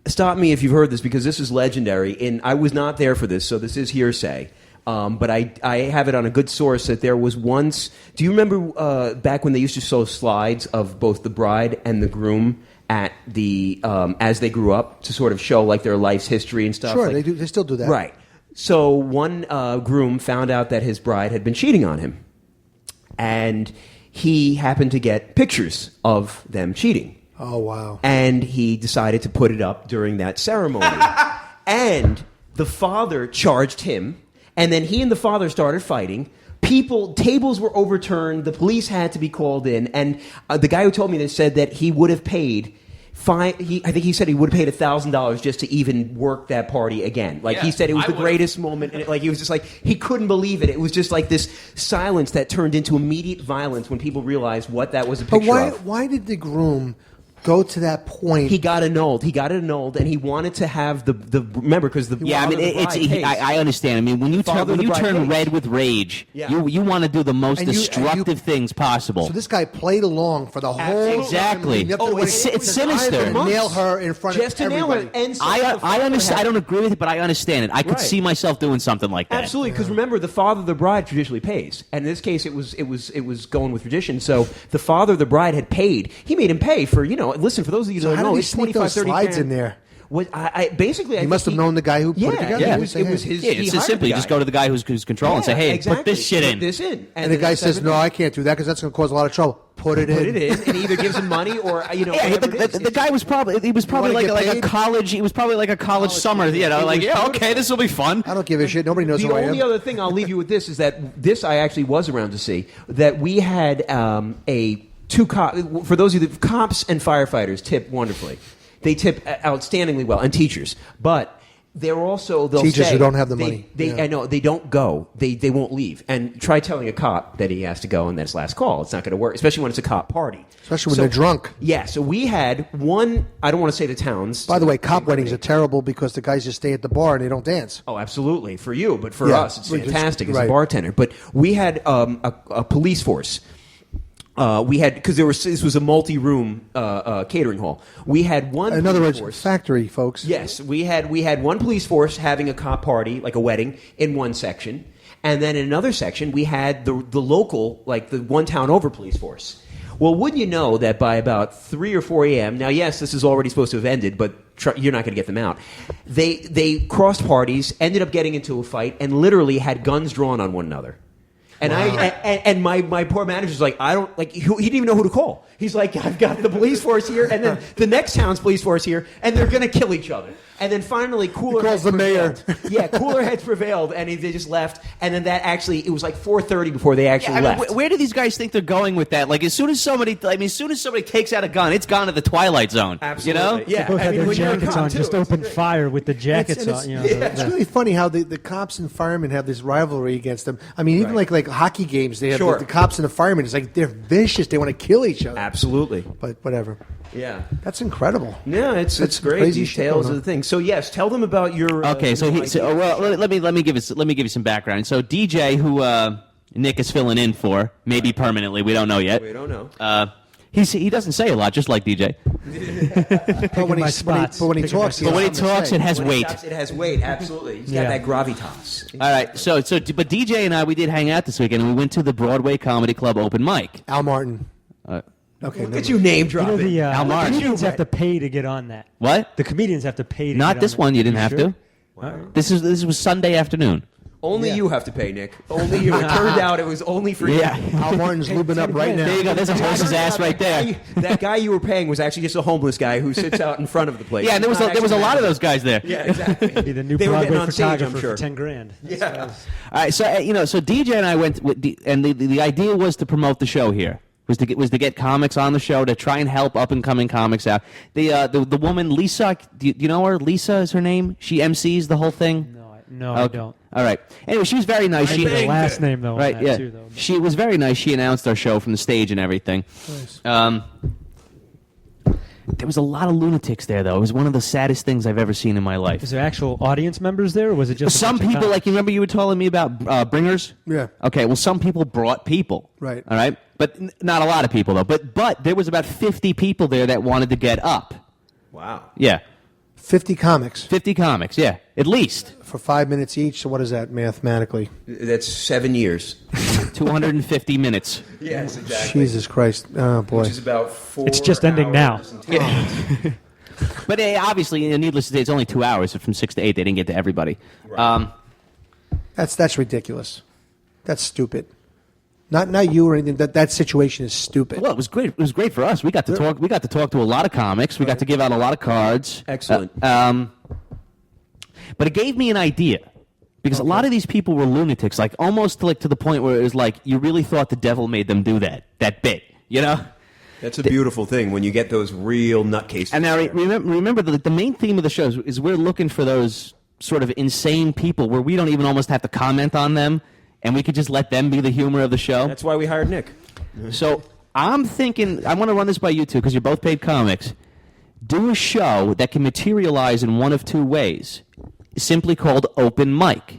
stop me if you've heard this, because this is legendary, and I was not there for this, so this is hearsay. But I have it on a good source that there was once. Do you remember back when they used to show slides of both the bride and the groom at the as they grew up, to sort of show like their life's history and stuff? Sure, they do. They still do that. Right. So one groom found out that his bride had been cheating on him, and he happened to get pictures of them cheating. Oh, wow. And he decided to put it up during that ceremony. And the father charged him, and then he and the father started fighting. Tables were overturned, the police had to be called in, and the guy who told me this said that he would have paid I think he said he would have paid $1,000 just to even work that party again. Like, he said it was the greatest moment, and he was just like, he couldn't believe it. It was just like this silence that turned into immediate violence when people realized what that was a picture of. But why did the groom go to that point? He got annulled, and he wanted to have the remember, because the I understand. I mean, when you turn red with rage, you want to do the most destructive things possible. So this guy played along for the whole exactly. It's sinister. Nail her in front just of everybody. Nail her. And I understand. I don't agree with it, but I understand it. I could see myself doing something like that. Absolutely, because remember, the father of the bride traditionally pays, and in this case, it was going with tradition. So the father of the bride had paid. He made him pay for listen, for those of you who don't know, it's 25, 30 slides in there. He must have known the guy who put it together. Yeah, it was his. It's just simply just go to the guy who's controlling and say, "Hey, put this shit in." Put this in. And the guy says, "No, I can't do that because that's going to cause a lot of trouble." Put it in, and he either gives him money or the guy was probably like a college. He was probably like a college summer. This will be fun. I don't give a shit. Nobody knows who I am. The only other thing I'll leave you with this is that this I actually was around to see, that we had for those of you cops and firefighters tip wonderfully. They tip outstandingly well, and teachers. But they're also they'll teachers stay. who don't have the money. I know they don't go. They won't leave. And try telling a cop that he has to go and that's last call. It's not going to work, especially when it's a cop party. Especially when they're drunk. Yeah. So we had one. I don't want to say the towns. By the way, cop weddings are terrible because the guys just stay at the bar and they don't dance. Oh, absolutely. For you, but for us, it's fantastic as right. a bartender. But we had a police force. We had because this was a multi-room catering hall. We had one. In other words, force. factory folks. Yes, we had one police force having a cop party, like a wedding, in one section, and then in another section we had the local, like the one town over police force. Well, wouldn't you know that by about 3 or 4 a.m. Now, yes, this is already supposed to have ended, but you're not going to get them out. They crossed parties, ended up getting into a fight, and literally had guns drawn on one another. And wow. my poor manager's like, I don't like. He didn't even know who to call. He's like, I've got the police force here, and then the next town's police force here, and they're going to kill each other. And then finally, cooler heads prevailed. Yeah, cooler heads prevailed, and they just left. And then it was like 4:30 before they actually left. Where do these guys think they're going with that? Like, as soon as somebody takes out a gun, it's gone to the Twilight Zone. Absolutely. You know? Yeah. Both had their when you're a jackets cop, on, too, just open fire with the jackets on. It's really funny how the cops and firemen have this rivalry against them. I mean, even like hockey games, they have the cops and the firemen. It's like they're vicious. They want to kill each other. Absolutely. But whatever. Yeah. That's incredible. Yeah, it's great. Crazy Details of the thing. So yes, tell them about your. Okay, let me give you some background. So DJ, who Nick is filling in for, maybe permanently, we don't know yet. We don't know. He doesn't say a lot, just like DJ. But when he talks, it has weight. It has weight. Absolutely. He's got that gravitas. All right. But DJ and I, we did hang out this weekend, and we went to the Broadway Comedy Club open mic. Al Martin. Okay, look at you name dropping. Al Martin. The comedians have to pay to get on that. What? The comedians have to pay to Not get this on one. that. You didn't have to. Wow. This was Sunday afternoon. Only you have to pay, Nick. Only you. It turned out it was only for you. Yeah. Al Martin's lubing up right now. There you go. There's a horse's ass right there. That guy you were paying was actually just a homeless guy who sits out in front of the place. Yeah, and there was a lot of those guys there. Yeah, exactly. Be the new They were getting Broadway on stage, photographer I'm sure. for 10 grand. Yeah. All right, so so DJ and I went, and the idea was to promote the show here. Was to get comics on the show, to try and help up and coming comics out. The woman Lisa, do you know her? Lisa is her name. She MCs the whole thing. No, I don't. All right. Anyway, she was very nice. I know the last name though. Right. On that Yeah. Too, though. She was very nice. She announced our show from the stage and everything. Nice. There was a lot of lunatics there, though. It was one of the saddest things I've ever seen in my life. Was there actual audience members there, or was it just Some people, like you remember you were telling me about bringers? Yeah. Okay, well, some people brought people. Right. All right? But not a lot of people, though. But there was about 50 people there that wanted to get up. Wow. Yeah. 50 comics 50 comics, yeah. At least. for 5 minutes each. So what is that mathematically? That's 7 years. 250 minutes. Yes, exactly. Jesus Christ! Oh boy. Which is about 4 It's just ending now. hours and 10 minutes. But obviously, needless to say, it's only 2 hours. From 6 to 8, they didn't get to everybody. Right. That's ridiculous. That's stupid. Not you or anything. That situation is stupid. Well, it was great. It was great for us. We got to talk. We got to talk to a lot of comics. We got to give out a lot of cards. Excellent. But it gave me an idea because a lot of these people were lunatics, like almost to the point where it was like you really thought the devil made them do that bit, you know? That's a beautiful thing when you get those real nutcases. And now remember the main theme of the show is we're looking for those sort of insane people where we don't even almost have to comment on them, and we could just let them be the humor of the show. That's why we hired Nick. So I'm thinking, I want to run this by you two because you're both paid comics. Do a show that can materialize in one of two ways, simply called open mic.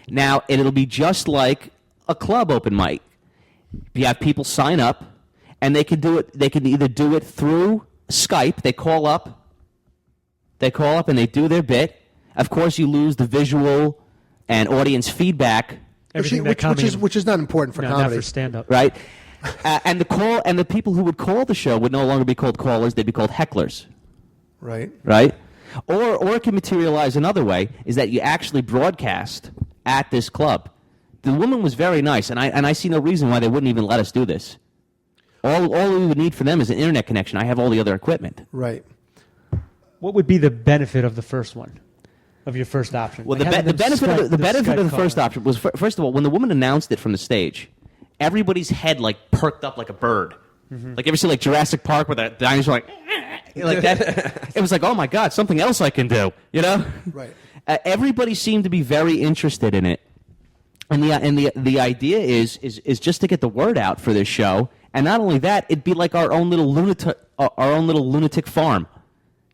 Now, it'll be just like a club open mic. You have people sign up, and they can do it. They can either do it through Skype. They call up and they do their bit. Of course, you lose the visual and audience feedback. Which is not important for comedy. Not for stand-up. Right? And the people who would call the show would no longer be called callers; they'd be called hecklers. Right. Right? Or it can materialize another way: is that you actually broadcast at this club. The woman was very nice, and I see no reason why they wouldn't even let us do this. All we would need for them is an internet connection. I have all the other equipment. Right. What would be the benefit of the first one, of your first option? Well, Like the benefit of the Skype first call. option was first of all, when the woman announced it from the stage, everybody's head perked up like a bird. Mm-hmm. Like you ever see Jurassic Park where the dinosaur like that. It was like, oh my God, something else I can do. You know, Right. Everybody seemed to be very interested in it, and the idea is just to get the word out for this show. And not only that, it'd be like our own little lunatic farm.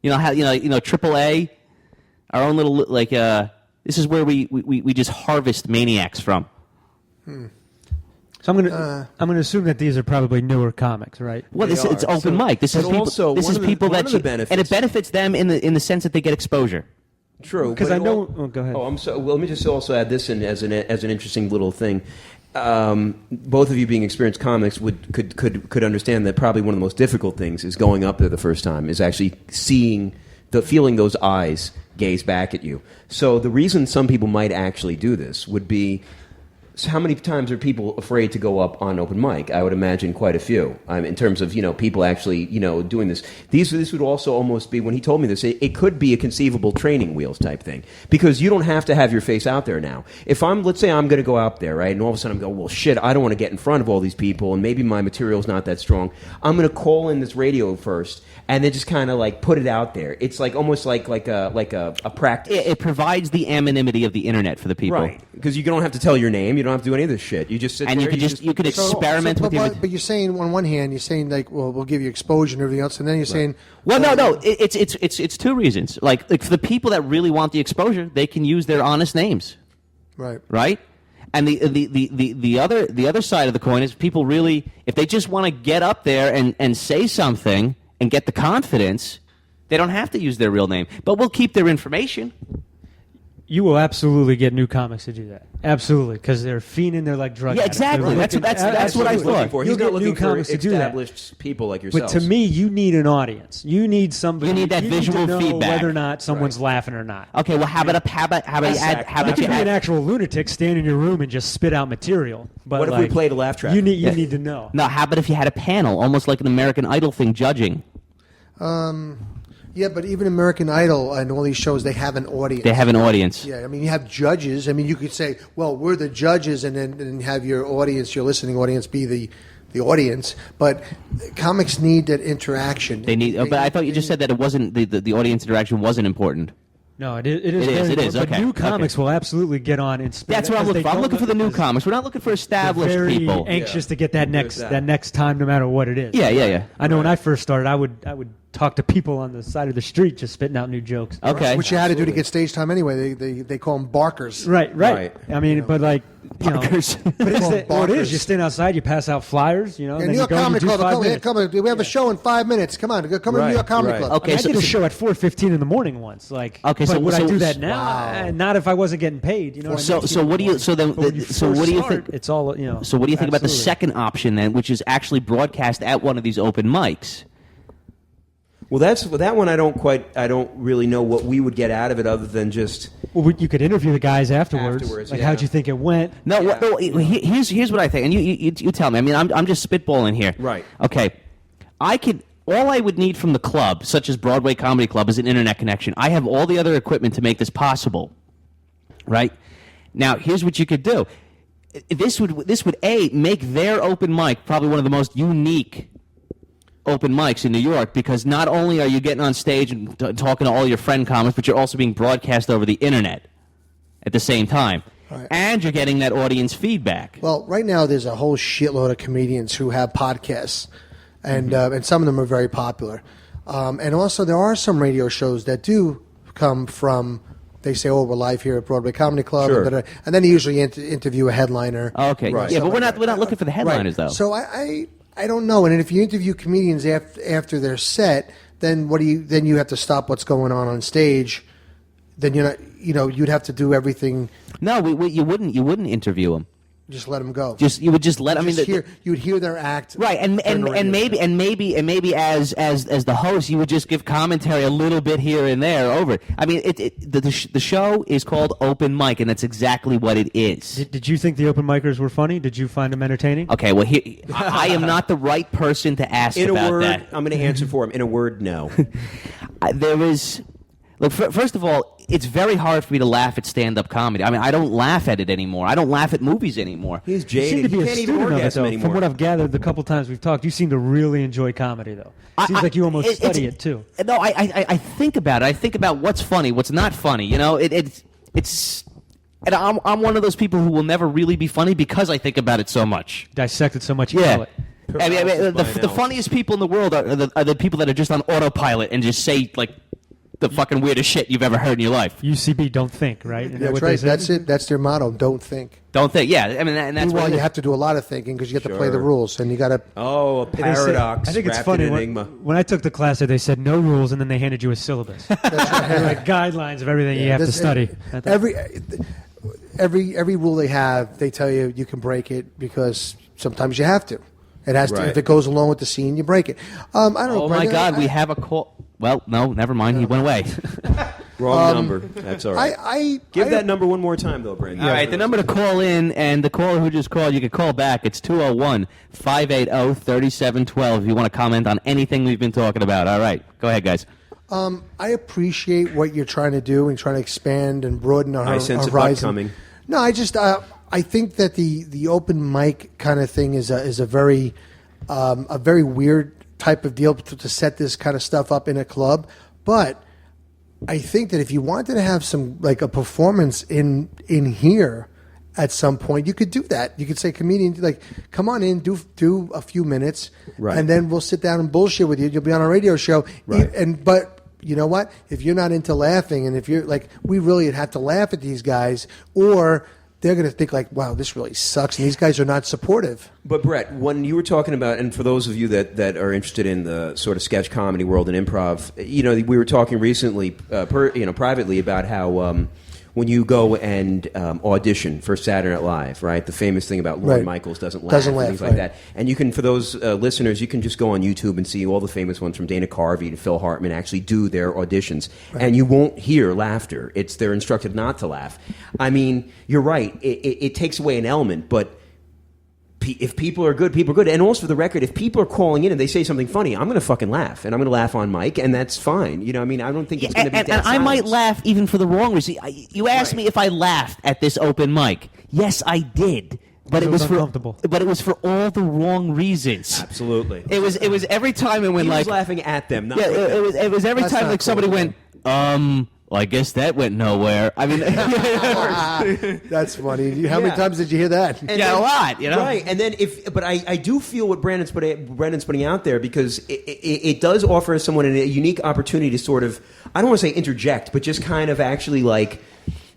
You know how AAA, our own little this is where we just harvest maniacs from. So I'm gonna assume that these are probably newer comics, right? Well, it's open mic. This is people that and it benefits them in the sense that they get exposure. True, because I know. Go ahead. Oh, I'm so. Well, let me just also add this in as an interesting little thing. Both of you being experienced comics could understand that probably one of the most difficult things is going up there the first time is actually feeling those eyes gaze back at you. So the reason some people might actually do this would be, so how many times are people afraid to go up on open mic? I would imagine quite a few. In terms of people actually doing this. This would also almost be, when he told me this, it could be a conceivable training wheels type thing, because you don't have to have your face out there now. If let's say I'm going to go out there, right, and all of a sudden I'm going, well, shit, I don't want to get in front of all these people, and maybe my material's not that strong. I'm going to call in this radio first, and then just kind of like put it out there. It's like almost like a practice. It provides the anonymity of the internet for the people, right? Because you don't have to tell your name. You don't have to do any of this shit. You just sit and there. You could experiment with your. But you're saying on one hand, you're saying like, well, we'll give you exposure and everything else, and then you're saying, well, no, it's two reasons. Like for the people that really want the exposure, they can use their honest names, right. And the other side of the coin is people really, if they just want to get up there and say something and get the confidence, they don't have to use their real name, but we'll keep their information. You will absolutely get new comics to do that. Absolutely, because they're fiending. They're like drug addicts. Exactly. That's what I thought. He's not looking for established people like yourselves. But to me, you need an audience. You need somebody. You need that visual to know feedback, whether or not someone's laughing or not. Okay. Well, how about you can be an actual lunatic, stand in your room and just spit out material. But what if we played a laugh track? You need to know. No. How about if you had a panel, almost like an American Idol thing, judging? Yeah, but even American Idol and all these shows, they have an audience. They have an audience. Yeah, I mean, you have judges. I mean, you could say, well, we're the judges, and then have your audience, your listening audience, be the audience. But comics need that interaction. But I thought you just said that it wasn't the audience interaction wasn't important. No, it is. But okay. New comics will absolutely get on and spend. That's what I'm looking for. I'm looking for the new comics. We're not looking for established people. Very anxious to get that next time, no matter what it is. Yeah. I know when I first started, I would talk to people on the side of the street just spitting out new jokes. Okay. Which you had to do to get stage time anyway. They call them barkers. Right. I mean, but like, barkers. But it is. You stand outside, you pass out flyers, And New York Comedy Club, come on, we have a show in 5 minutes. Come on, come to New York Comedy Club. Okay, I did a show at 4:15 in the morning once. Like, okay, but would I do that now? Wow. Not if I wasn't getting paid. You know. So what do you? So what do you think? It's all So what do you think about the second option then, which is actually broadcast at one of these open mics? Well, that one I don't really know what we would get out of it other than just. Well, you could interview the guys afterwards. Like, how'd you think it went? No, here's what I think, and you tell me. I mean, I'm just spitballing here. Right. Okay. All I would need from the club, such as Broadway Comedy Club, is an internet connection. I have all the other equipment to make this possible. Right? Now, here's what you could do. This would make their open mic probably one of the most unique open mics in New York, because not only are you getting on stage and talking to all your friend comics, but you're also being broadcast over the internet at the same time. Right. And you're getting that audience feedback. Well, right now there's a whole shitload of comedians who have podcasts, and some of them are very popular. And also there are some radio shows that do come from, they say, oh, we're live here at Broadway Comedy Club, sure. and then they usually interview a headliner. Okay, right. Yeah, but we're not looking for the headliners, though. So I don't know. And if you interview comedians after their set, then then you have to stop what's going on stage. Then you'd have to do everything. No, you wouldn't interview them. Just let them go. You would just let them. You would hear their act. Right, and maybe as the host, you would just give commentary a little bit here and there over it. I mean, the show is called Open Mic, and that's exactly what it is. Did you think the open micers were funny? Did you find them entertaining? Okay, well, I am not the right person to ask about that. I'm going to answer for him. In a word, no. There is. Look, first of all, it's very hard for me to laugh at stand-up comedy. I mean, I don't laugh at it anymore. I don't laugh at movies anymore. He's You seem jaded. to be He a can't even student of it, orgasm though. anymore. From what I've gathered the couple times we've talked, you seem to really enjoy comedy, though. Seems like you almost study it, too. No, I think about it. I think about what's funny, what's not funny. You know, it's... And I'm one of those people who will never really be funny because I think about it so much. Dissect it so much, you Yeah. know it. I mean, the funniest people in the world are the people that are just on autopilot and just say, like, the fucking weirdest shit you've ever heard in your life. UCB, don't think, right? Isn't that That's what right. they say? That's it. That's their motto. Don't think. Don't think. Yeah, I mean, and that's Meanwhile, what you have to do a lot of thinking because you have to play the rules, and you got to. Oh, a They say- paradox. I think it's wrapped funny in when, enigma. when I took the class, they said no rules, and then they handed you a syllabus. They're like guidelines of everything you have to study. Every rule they have, they tell you can break it because sometimes you have to. It has to. Right. If it goes along with the scene, you break it. I don't know. Oh my Brendan, God, we have a call. Well, no, never mind. He went away. Wrong number. That's all right. Give that number one more time, though, Brandon. All right, the number to call in, and the caller who just called, you can call back. It's 201-580-3712 if you want to comment on anything we've been talking about. All right, go ahead, guys. I appreciate what you're trying to do and trying to expand and broaden our I sense a horizon. butt coming. No, I think that the open mic kind of thing is a very weird type of deal to set this kind of stuff up in a club. But I think that if you wanted to have some like a performance in here at some point, you could do that. You could say, comedian, like, come on in, do a few minutes, Right. and then we'll sit down and bullshit with you. You'll be on a radio show, Right. But you know what? If you're not into laughing, and if you're like, we really have to laugh at these guys, or they're going to think like, wow, this really sucks, and these guys are not supportive. But Brett, when you were talking about, and for those of you that are interested in the sort of sketch comedy world and improv, we were talking recently, privately about how when you go and audition for Saturday Night Live, right? The famous thing about Lorne Right. Michaels doesn't laugh, Doesn't and laugh, things right. like that. And you can, for those listeners, you can just go on YouTube and see all the famous ones from Dana Carvey to Phil Hartman actually do their auditions, and you won't hear laughter. They're instructed not to laugh. I mean, you're right. It takes away an element, but if people are good, people are good. And also, for the record, if people are calling in and they say something funny, I'm going to fucking laugh. And I'm going to laugh on mic, and that's fine. You know, I mean, I don't think it's going to be dead And I might silence. laugh even for the wrong reason. You asked me if I laughed at this open mic. Yes, I did. But it was for uncomfortable. But it was for all the wrong reasons. Absolutely. It was every time it went He like was laughing at them, not yeah. with them. It was every That's time not like somebody cool. went Well, I guess that went nowhere. I mean, That's funny. How many Yeah. times did you hear that? And yeah, a lot, you know. Right, and then but I do feel what Brandon's putting out there, because it does offer someone a unique opportunity to sort of, I don't want to say interject, but just kind of actually like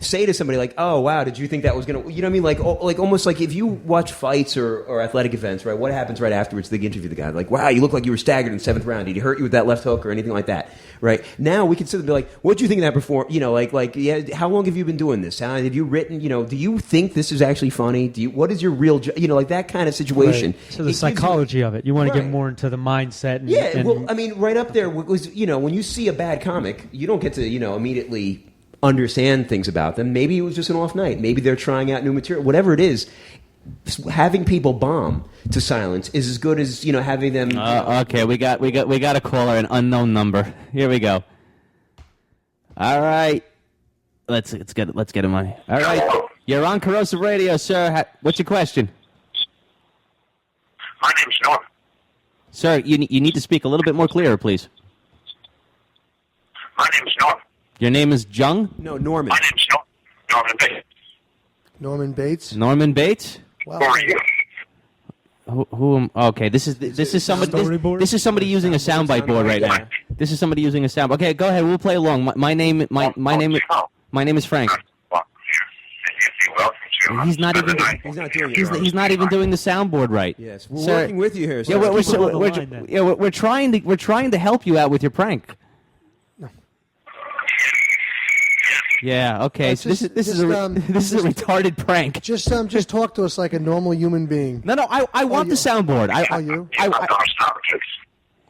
say to somebody like, oh wow, did you think that was gonna, you know what I mean, like almost like if you watch fights or athletic events, right, what happens right afterwards? They interview the guy like, wow, you look like you were staggered in the 7th round, did he hurt you with that left hook or anything like that, right? Now we can sit and be like, what do you think of that before, you know, like yeah, how long have you been doing this, have you written, you know, do you think this is actually funny, what is your real you know, like that kind of situation. Right. So the psychology of it, you want to get more into the mindset. And, yeah, and, well, I mean, right up there was, you know, when you see a bad comic, you don't get to, you know, immediately understand things about them. Maybe it was just an off night. Maybe they're trying out new material. Whatever it is, having people bomb to silence is as good as, you know, having them. Okay, we got a caller, an unknown number. Here we go. All right, let's get him on. All right, you're on Corrosive Radio, sir. What's your question? My name's Norm. Sir, you need to speak a little bit more clearer, please. My name's Norm. Your name is Jung? No, Norman. My name's Norman Bates. Norman Bates. Norman Bates? Wow. Who are you? Okay, this is somebody using a soundbite board right now. This is somebody using a sound. Okay, go ahead. We'll play along. My name is Frank. Well, you're welcome to. He's not even. He's not doing it. He's not even doing the soundboard right. Yes, we're Sir, working with you here. Yeah, Sir. we're trying to help you out with your prank. Yeah. Okay. So this is a retarded prank. Just talk to us like a normal human being. No. I want the soundboard.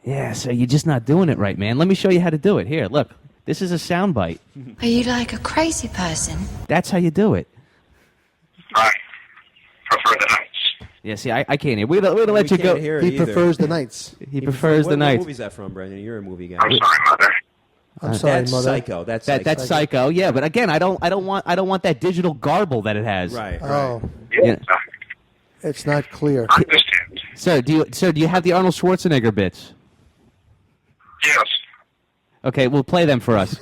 Yeah. So you're just not doing it right, man. Let me show you how to do it. Here, look. This is a soundbite. Are you like a crazy person? That's how you do it. I prefer the nights. Yeah. See, I can't hear. We're gonna let you go. He prefers the nights. He prefers the What nights. movie is that from, Brandon? You're a movie guy. I'm sorry, Mother. I'm sorry, that's mother. psycho. That's psycho. That's psycho. Yeah, but again, I don't want that digital garble that it has. Right. Oh, Yeah. it's not clear. I understand. Sir, do you have the Arnold Schwarzenegger bits? Yes. Okay, well, play them for us.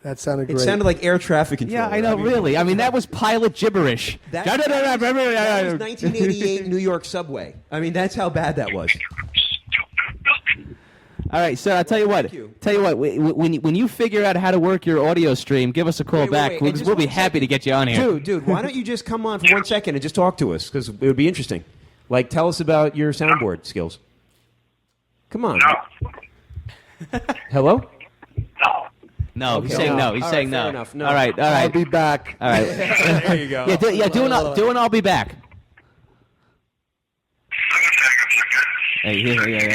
That sounded great. It sounded like air traffic control. Yeah, I know, really. I mean, that was pilot gibberish. That was 1988 New York subway. I mean, that's how bad that was. All right, so I'll tell you what. When you figure out how to work your audio stream, give us a call back. We'll be happy to get you on here. Dude, why don't you just come on for 1 second and just talk to us? Because it would be interesting. Like, tell us about your soundboard skills. Come on. No. Hello? No. No, he's saying no. He's saying no. Fair enough. No. All right. I'll be back. All right. There you go. Do an I'll be back. That's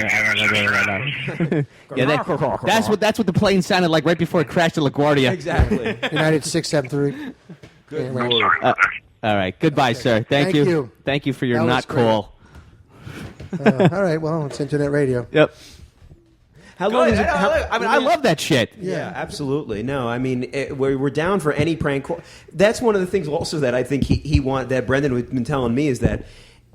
what the plane sounded like right before it crashed at LaGuardia. Exactly. United 673. Good Lord. Sorry. All right. Goodbye, sir. Thank you. Thank you for your That was not great. call. All right, well, it's internet radio. Yep. How long is it? I love that shit. Yeah, absolutely. No, I mean, we're down for any prank call. That's one of the things also that I think he that Brendan has been telling me is that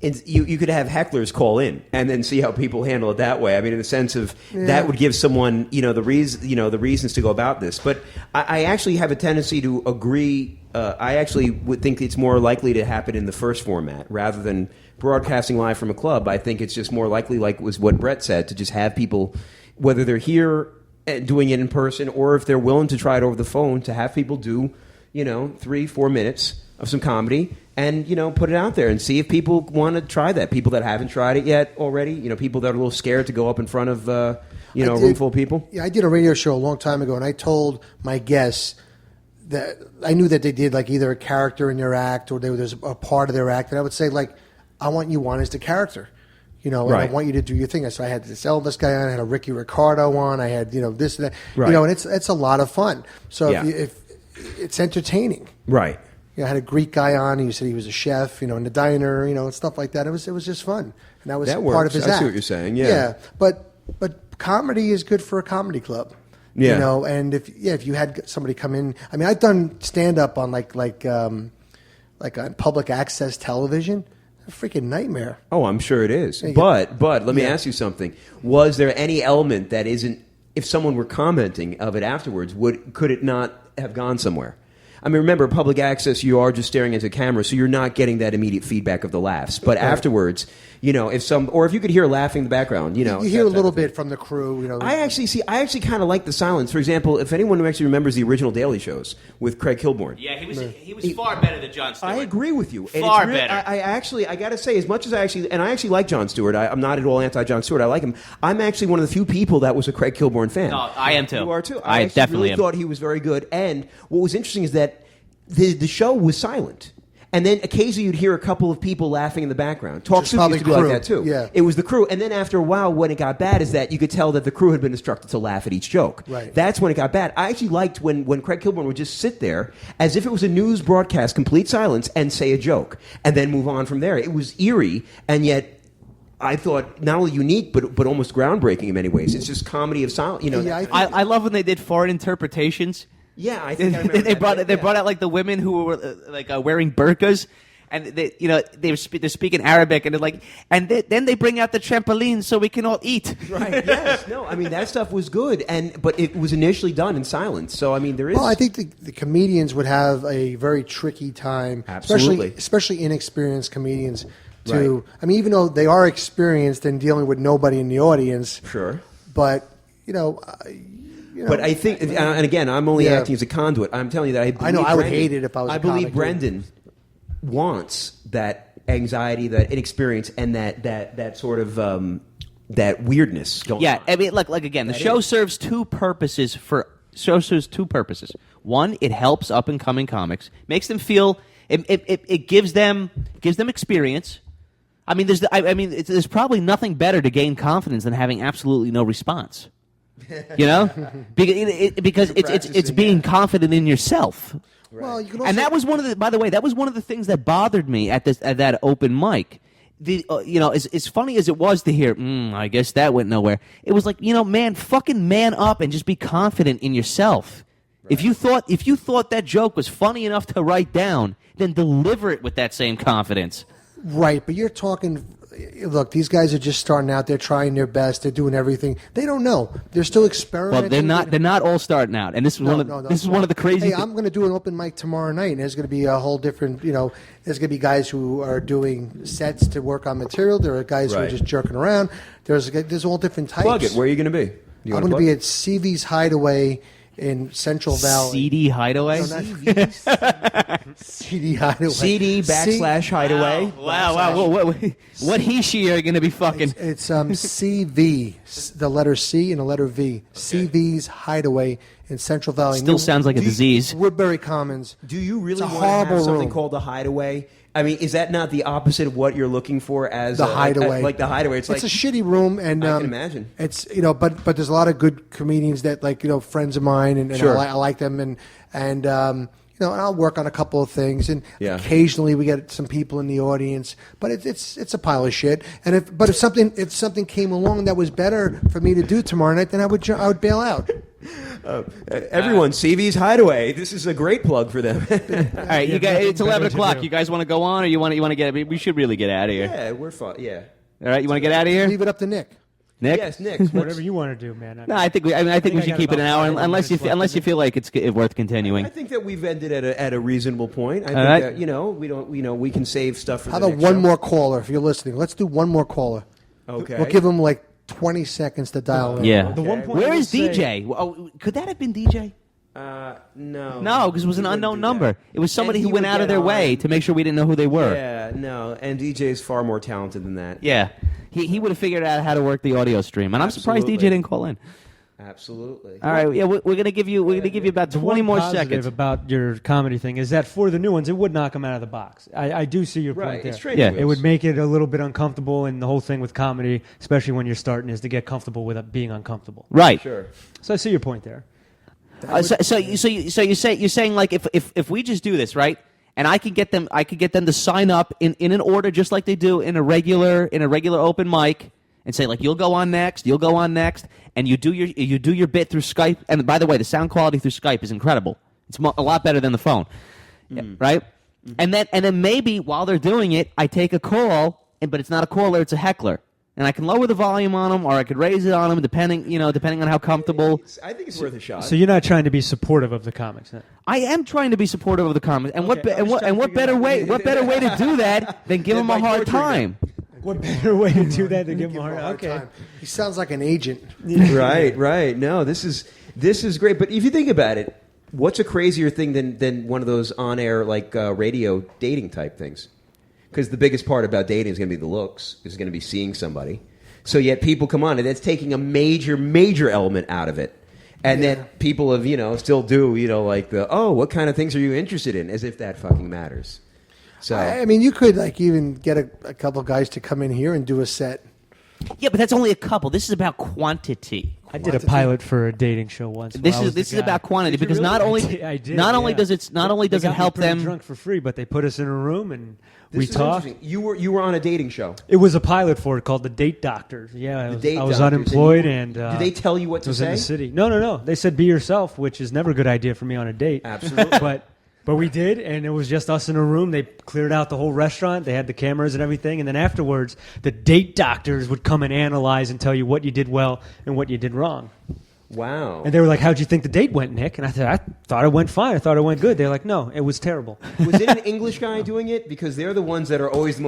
you could have hecklers call in and then see how people handle it that way. I mean, in the sense of that would give someone the reasons to go about this. But I actually have a tendency to agree. I actually would think it's more likely to happen in the first format rather than broadcasting live from a club. I think it's just more likely, like was what Brett said, to just have people, whether they're here doing it in person or if they're willing to try it over the phone, to have people do 3-4 minutes of some comedy and put it out there and see if people want to try that. People that haven't tried it yet already, people that are a little scared to go up in front of a room full of people. Yeah, I did a radio show a long time ago, and I told my guests that I knew that they did like either a character in their act or there's a part of their act, and I would say like, I want you on as the character. And I want you to do your thing. So I had this Elvis guy on, I had a Ricky Ricardo on, I had this and that, and it's a lot of fun. So if it's entertaining, right? I had a Greek guy on. He said he was a chef, in the diner, and stuff like that. It was just fun, and that was part of his act. I see what you're saying. Yeah, yeah. But comedy is good for a comedy club. Yeah. And if you had somebody come in, I mean, I've done stand up on like on public access television. A freaking nightmare. Oh, I'm sure it is. But let me ask you something. Was there any element that isn't, if someone were commenting of it afterwards, could it not have gone somewhere? I mean, remember, public access, you are just staring into camera, so you're not getting that immediate feedback of the laughs. But afterwards, if you could hear laughing in the background, you hear a little bit from the crew. I actually kind of like the silence. For example, if anyone who actually remembers the original Daily Shows with Craig Kilborn. Yeah, he was far better than Jon Stewart. I agree with you. Far better. I got to say, as much as I actually like Jon Stewart, I'm not at all anti-Jon Stewart. I like him. I'm actually one of the few people that was a Craig Kilborn fan. No, I am too. You are too. I definitely really thought he was very good. And what was interesting is that the show was silent. And then occasionally you'd hear a couple of people laughing in the background. Talk Soup used to be like that too. Yeah. It was the crew. And then after a while, when it got bad, is that you could tell that the crew had been instructed to laugh at each joke. Right. That's when it got bad. I actually liked when Craig Kilborn would just sit there as if it was a news broadcast, complete silence, and say a joke. And then move on from there. It was eerie, and yet I thought not only unique, but almost groundbreaking in many ways. It's just comedy of silence. I love when they did foreign interpretations. Yeah, I think I remember they brought out like the women who were wearing burqas, and they're speaking Arabic, and they're like, then they bring out the trampoline so we can all eat. Right? Yes. No. I mean that stuff was good, but it was initially done in silence. So I mean there is. Well, I think the comedians would have a very tricky time, Absolutely. especially inexperienced comedians. I mean, even though they are experienced in dealing with nobody in the audience, sure, but but I think, and again, I'm only acting as a conduit. I'm telling you that I believe I would hate it if I was. I believe Brendan wants that anxiety, that inexperience, and that sort of that weirdness going on. I mean, like again, the show serves two purposes. One, it helps up and coming comics, makes them feel. It gives them experience. I mean, there's probably nothing better to gain confidence than having absolutely no response. Because it's being confident in yourself. Well, you can also, and that was one of the. By the way, that was one of the things that bothered me at that open mic. as funny as it was to hear, I guess that went nowhere. It was like, fucking man up and just be confident in yourself. Right. If you thought that joke was funny enough to write down, then deliver it with that same confidence. Right, but you're talking. Look, these guys are just starting out. They're trying their best. They're doing everything. They don't know. They're still experimenting. Well, they're not all starting out. And this is one of the crazy. Hey, I'm going to do an open mic tomorrow night, and there's going to be a whole different. There's going to be guys who are doing sets to work on material. There are guys who are just jerking around. There's all different types. Plug it. Where are you going to be? I'm going to be at CV's Hideaway in Central Valley. CD Hideaway? No, CD Hideaway. CD/Hideaway. Wow. What she are going to be fucking? It's CV, the letter C and the letter V. Okay. CV's Hideaway in Central Valley. Still sounds like a disease. Woodbury Commons. Do you really want to have something called a hideaway? I mean, is that not the opposite of what you're looking for as the hideaway? Like the hideaway, it's like a shitty room, and I can imagine. It's but there's a lot of good comedians that friends of mine, and sure. I like them, and I'll work on a couple of things, and occasionally we get some people in the audience, but it's a pile of shit. And if something came along that was better for me to do tomorrow night, then I would bail out. Everyone, CV's Hideaway. This is a great plug for them. All right, you guys. It's 11 o'clock. You guys want to go on, or you want to get? We should really get out of here. Yeah, we're fine. Yeah. All right, you want to get out of here? Leave it up to Nick. Nick? Yes, Nick. Whatever you want to do, man. No, I think we should keep it an hour, unless you feel like it's worth continuing. I think that we've ended at a reasonable point. I think that we can save stuff for. How about one more caller if you're listening? Let's do one more caller. Okay. We'll give him 20 seconds to dial in. Yeah. Okay. Where is DJ? Could that have been DJ? No. No, because it was an unknown number. It was somebody who went out of their way to make sure we didn't know who they were. Yeah, no. And DJ is far more talented than that. Yeah. He would have figured out how to work the audio stream. And I'm surprised DJ didn't call in. Absolutely. All right, yeah, we're gonna give you about 20 more seconds. About your comedy thing is that for the new ones, it would knock them out of the box. I do see your point there. It's training wheels. It would make it a little bit uncomfortable, and the whole thing with comedy, especially when you're starting, is to get comfortable with being uncomfortable. Right. Sure. So I see your point there. So you're saying like if we just do this, right? And I could get them to sign up in an order just like they do in a regular open mic. And say like you'll go on next, and you do your bit through Skype. And by the way, the sound quality through Skype is incredible. It's a lot better than the phone, right? And then maybe while they're doing it, I take a call, but it's not a caller, it's a heckler, and I can lower the volume on them or I could raise it on them depending on how comfortable. I think it's worth a shot. So you're not trying to be supportive of the comics. Huh? I am trying to be supportive of the comics, and what better way to do that than give them a hard time? What better way to do that than give him a hard time? He sounds like an agent. Right. No, this is great. But if you think about it, what's a crazier thing than one of those on-air radio dating type things? Because the biggest part about dating is going to be the looks. Is going to be seeing somebody. So yet people come on, and that's taking a major element out of it. And then people have still do what kind of things are you interested in? As if that fucking matters. So I mean, you could even get a couple of guys to come in here and do a set. Yeah, but that's only a couple. This is about quantity. I did a pilot for a dating show once. This is about quantity because not only does it help them drunk for free, but they put us in a room and we talked. You were on a dating show. It was a pilot for it called The Date Doctors. Yeah, I was unemployed and. Did they tell you what to say? In the city. No. They said be yourself, which is never a good idea for me on a date. Absolutely, But we did, and it was just us in a room. They cleared out the whole restaurant. They had the cameras and everything. And then afterwards, the date doctors would come and analyze and tell you what you did well and what you did wrong. Wow. And they were like, how'd you think the date went, Nick? And I said, I thought it went fine. I thought it went good. They're like, no, it was terrible. Was it an English guy doing it? Because they're the ones that are always the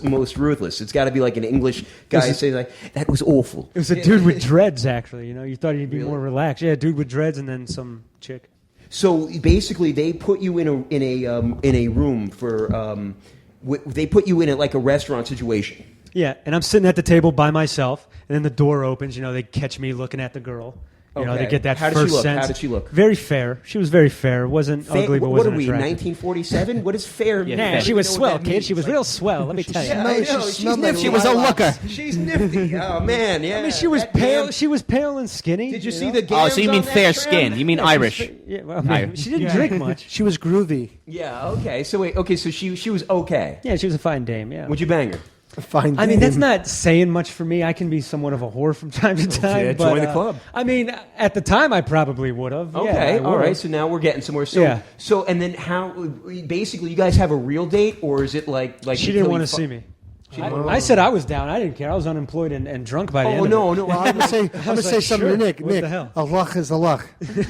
most ruthless. It's got to be like an English guy saying like, that was awful. It was a dude with dreads, actually. You thought he'd be more relaxed. Yeah, a dude with dreads and then some chick. So basically, they put you in a room for they put you in it like a restaurant situation. Yeah, and I'm sitting at the table by myself, and then the door opens. They catch me looking at the girl. They get that first sense. How did she look? Very fair. She was very fair. Wasn't ugly, but wasn't attractive. What are we, 1947? What is fair mean? Nah, she was swell, kid. She was real swell, let me tell you. She's nifty. She was a looker. She's nifty. Oh, man, yeah. I mean, she was pale. She was pale and skinny. Did you see the gams? Oh, so you mean fair skin. You mean Irish. Yeah, well, she didn't drink much. She was groovy. Yeah, okay. So she was okay. Yeah, she was a fine dame, yeah. Would you bang her? Fine. I mean, that's not saying much for me. I can be somewhat of a whore from time to time. Yeah, but, join the club. I mean, at the time, I probably would have. Okay, yeah, all right. So now we're getting somewhere. So, Yeah. so and then how? Basically, you guys have a real date, or is it like She didn't want to see me. I said I was down. I didn't care. I was unemployed and drunk by the end of it. No. Well, I'm gonna say something to Nick. What Nick, the hell? a luck is a luck. Do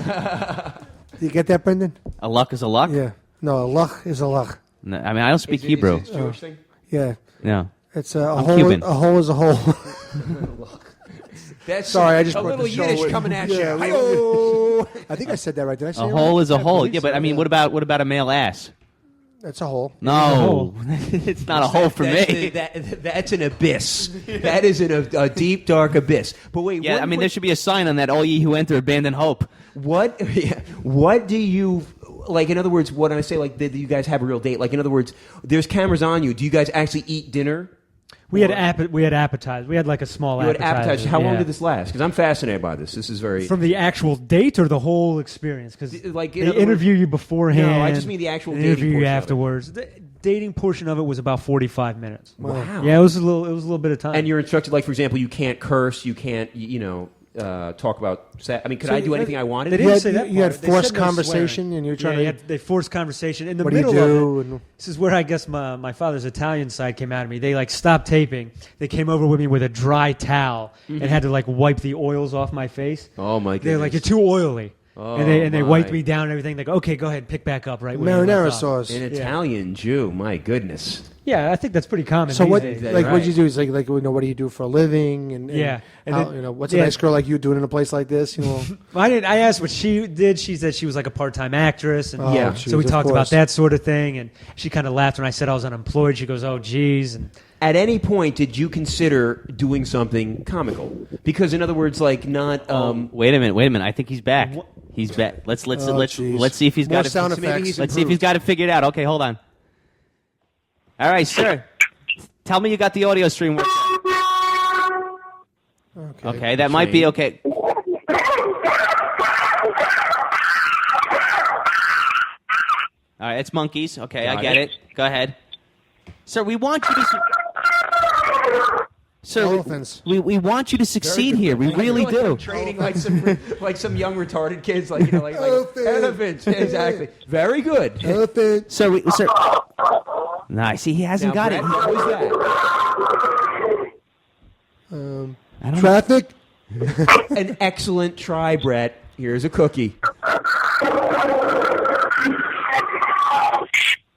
you get that, Brendan? A luck is a luck? Yeah. No, a luck is a luck. No, I mean, I don't speak Hebrew. Is it a Jewish thing? Yeah. No. It's a I'm hole. Cuban. A hole is a hole. That's Sorry, I just a brought little the show Yiddish with- coming at Yeah, you. little- I think I said that right. Did I say A it hole right? is a hole. believe Yeah, but so, I mean, yeah. what about a male ass? That's a hole. No, it's not a hole for me. That's an abyss. That is a deep, dark abyss. But wait, Yeah, I mean, there should be a sign on that: "All ye who enter, abandon hope." What do you like? In other words, what I say, like, did you guys have a real date? Like, in other words, there's cameras on you. Do you guys actually eat dinner? We had appetizers. We had like a small You had appetizer. appetizers. How long yeah. did this last? Because I'm fascinated by this. This is very From the actual date or the whole experience? Because like they interview you beforehand. No, I just mean the actual they dating interview you portion of it. afterwards. The dating portion of it was about 45 minutes. Wow. Yeah, it was a little bit of time. And you're instructed, like, for example, you can't curse, you can't, talk about sex. I mean, could I do anything I wanted? They You didn't had, say that you had part. They forced said no conversation, swearing. and you're trying Yeah, to. they forced conversation in the What do you middle do? of it. This is where I guess my father's Italian side came out of me. They like stopped taping. They came over with me with a dry towel and had to like wipe the oils off my face. Oh my goodness! They're like, "You're too oily," Oh, and they wiped my. me down and everything. They go, "Okay, go ahead, pick back up right where you Marinara left off." sauce. An Italian Jew. My goodness. Yeah, I think that's pretty common. So these what? days. Like, Right. what'd you do? Is like, what do you do for a living? And Yeah. And how, then- what's a yeah. nice girl like you doing in a place like this? You know, I didn't. I asked what she did. She said she was like a part-time actress, and Yeah. so we geez, of talked about course. that sort of thing. And she kind of laughed when I said I was unemployed. She goes, "Oh, geez." And At any point, did you consider doing something comical? Because, in other words, like not. Wait a minute. I think he's back. He's back. Let's Oh, jeez. let's see if he's More got it. sound maybe effects. he's Let's see if he's got it figured out. Okay, hold on. All right, sir. Tell me you got the audio stream working. Okay, that might be okay. All right, it's monkeys. Okay, I get it. Go ahead. Sir, we want you to... Sir, Elephants. we want you to succeed here. We really I feel like do. I'm training like some young retarded kids, like elephants. Yeah, exactly. Very good. Elephant. Sir, Nice. See, he hasn't Now, got it. Brett, what was that? Traffic. An excellent try, Brett. Here's a cookie.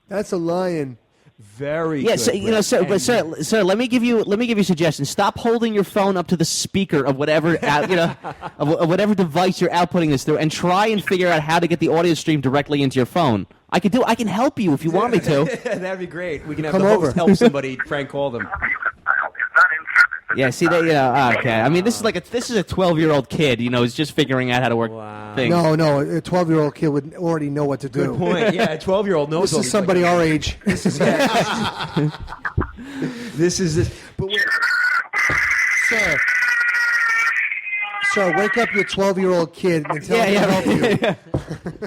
That's a lion. Very Yeah, good. so, Brett. sir, let me give you a suggestion. Stop holding your phone up to the speaker of whatever of whatever device you're outputting this through, and try and figure out how to get the audio stream directly into your phone. I can help you if you want me to. That'd be great. We can have Come the host over. help somebody. Frank call them. Yeah, see that? Okay. I mean, this is a 12-year-old kid. Is just figuring out how to work things. No, a 12-year-old kid would already know what to do. Good point. Yeah, a 12-year-old knows. This is somebody our age. This is this. But wait, Sir, wake up your 12-year-old kid and tell him to help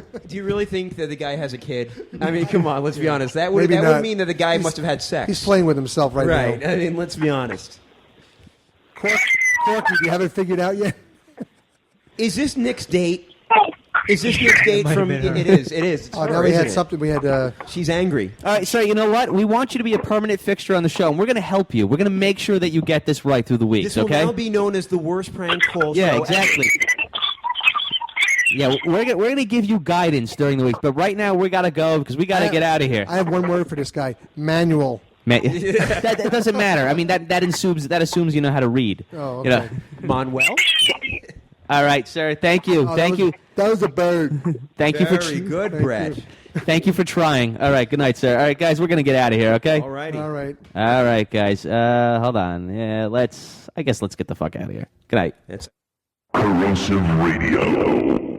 you. do you really think that the guy has a kid? I mean, come on. Let's be honest. That would Maybe not. mean that the guy must have had sex. He's playing with himself right right. now. I mean, let's be honest. Corky, you haven't figured out yet? Is this Nick's date? Is this Nick's date might have from? been her. It is. It is. It's Oh, her, now we isn't had it? something. We had. She's angry. All right, sir, you know what? We want you to be a permanent fixture on the show, and we're going to help you. We're going to make sure that you get this right through the weeks, This will okay? now be known as the worst prank call Yeah, show exactly. Yeah, we're going to give you guidance during the week, but right now we got to go because we got to get out of here. I have one word for this guy: manual. That doesn't matter. I mean, that assumes you know how to read. Oh, You know? okay. Manuel. All right, sir. Thank you. Oh, Thank you. That was a bird. Thank you for. Very good, Brett. Thank you for trying. All right. Good night, sir. All right, guys. We're gonna get out of here. Okay. All righty. All right. All right, guys. Hold on. Yeah. Let's get the fuck out of here. Good night. That's Corrosive Radio.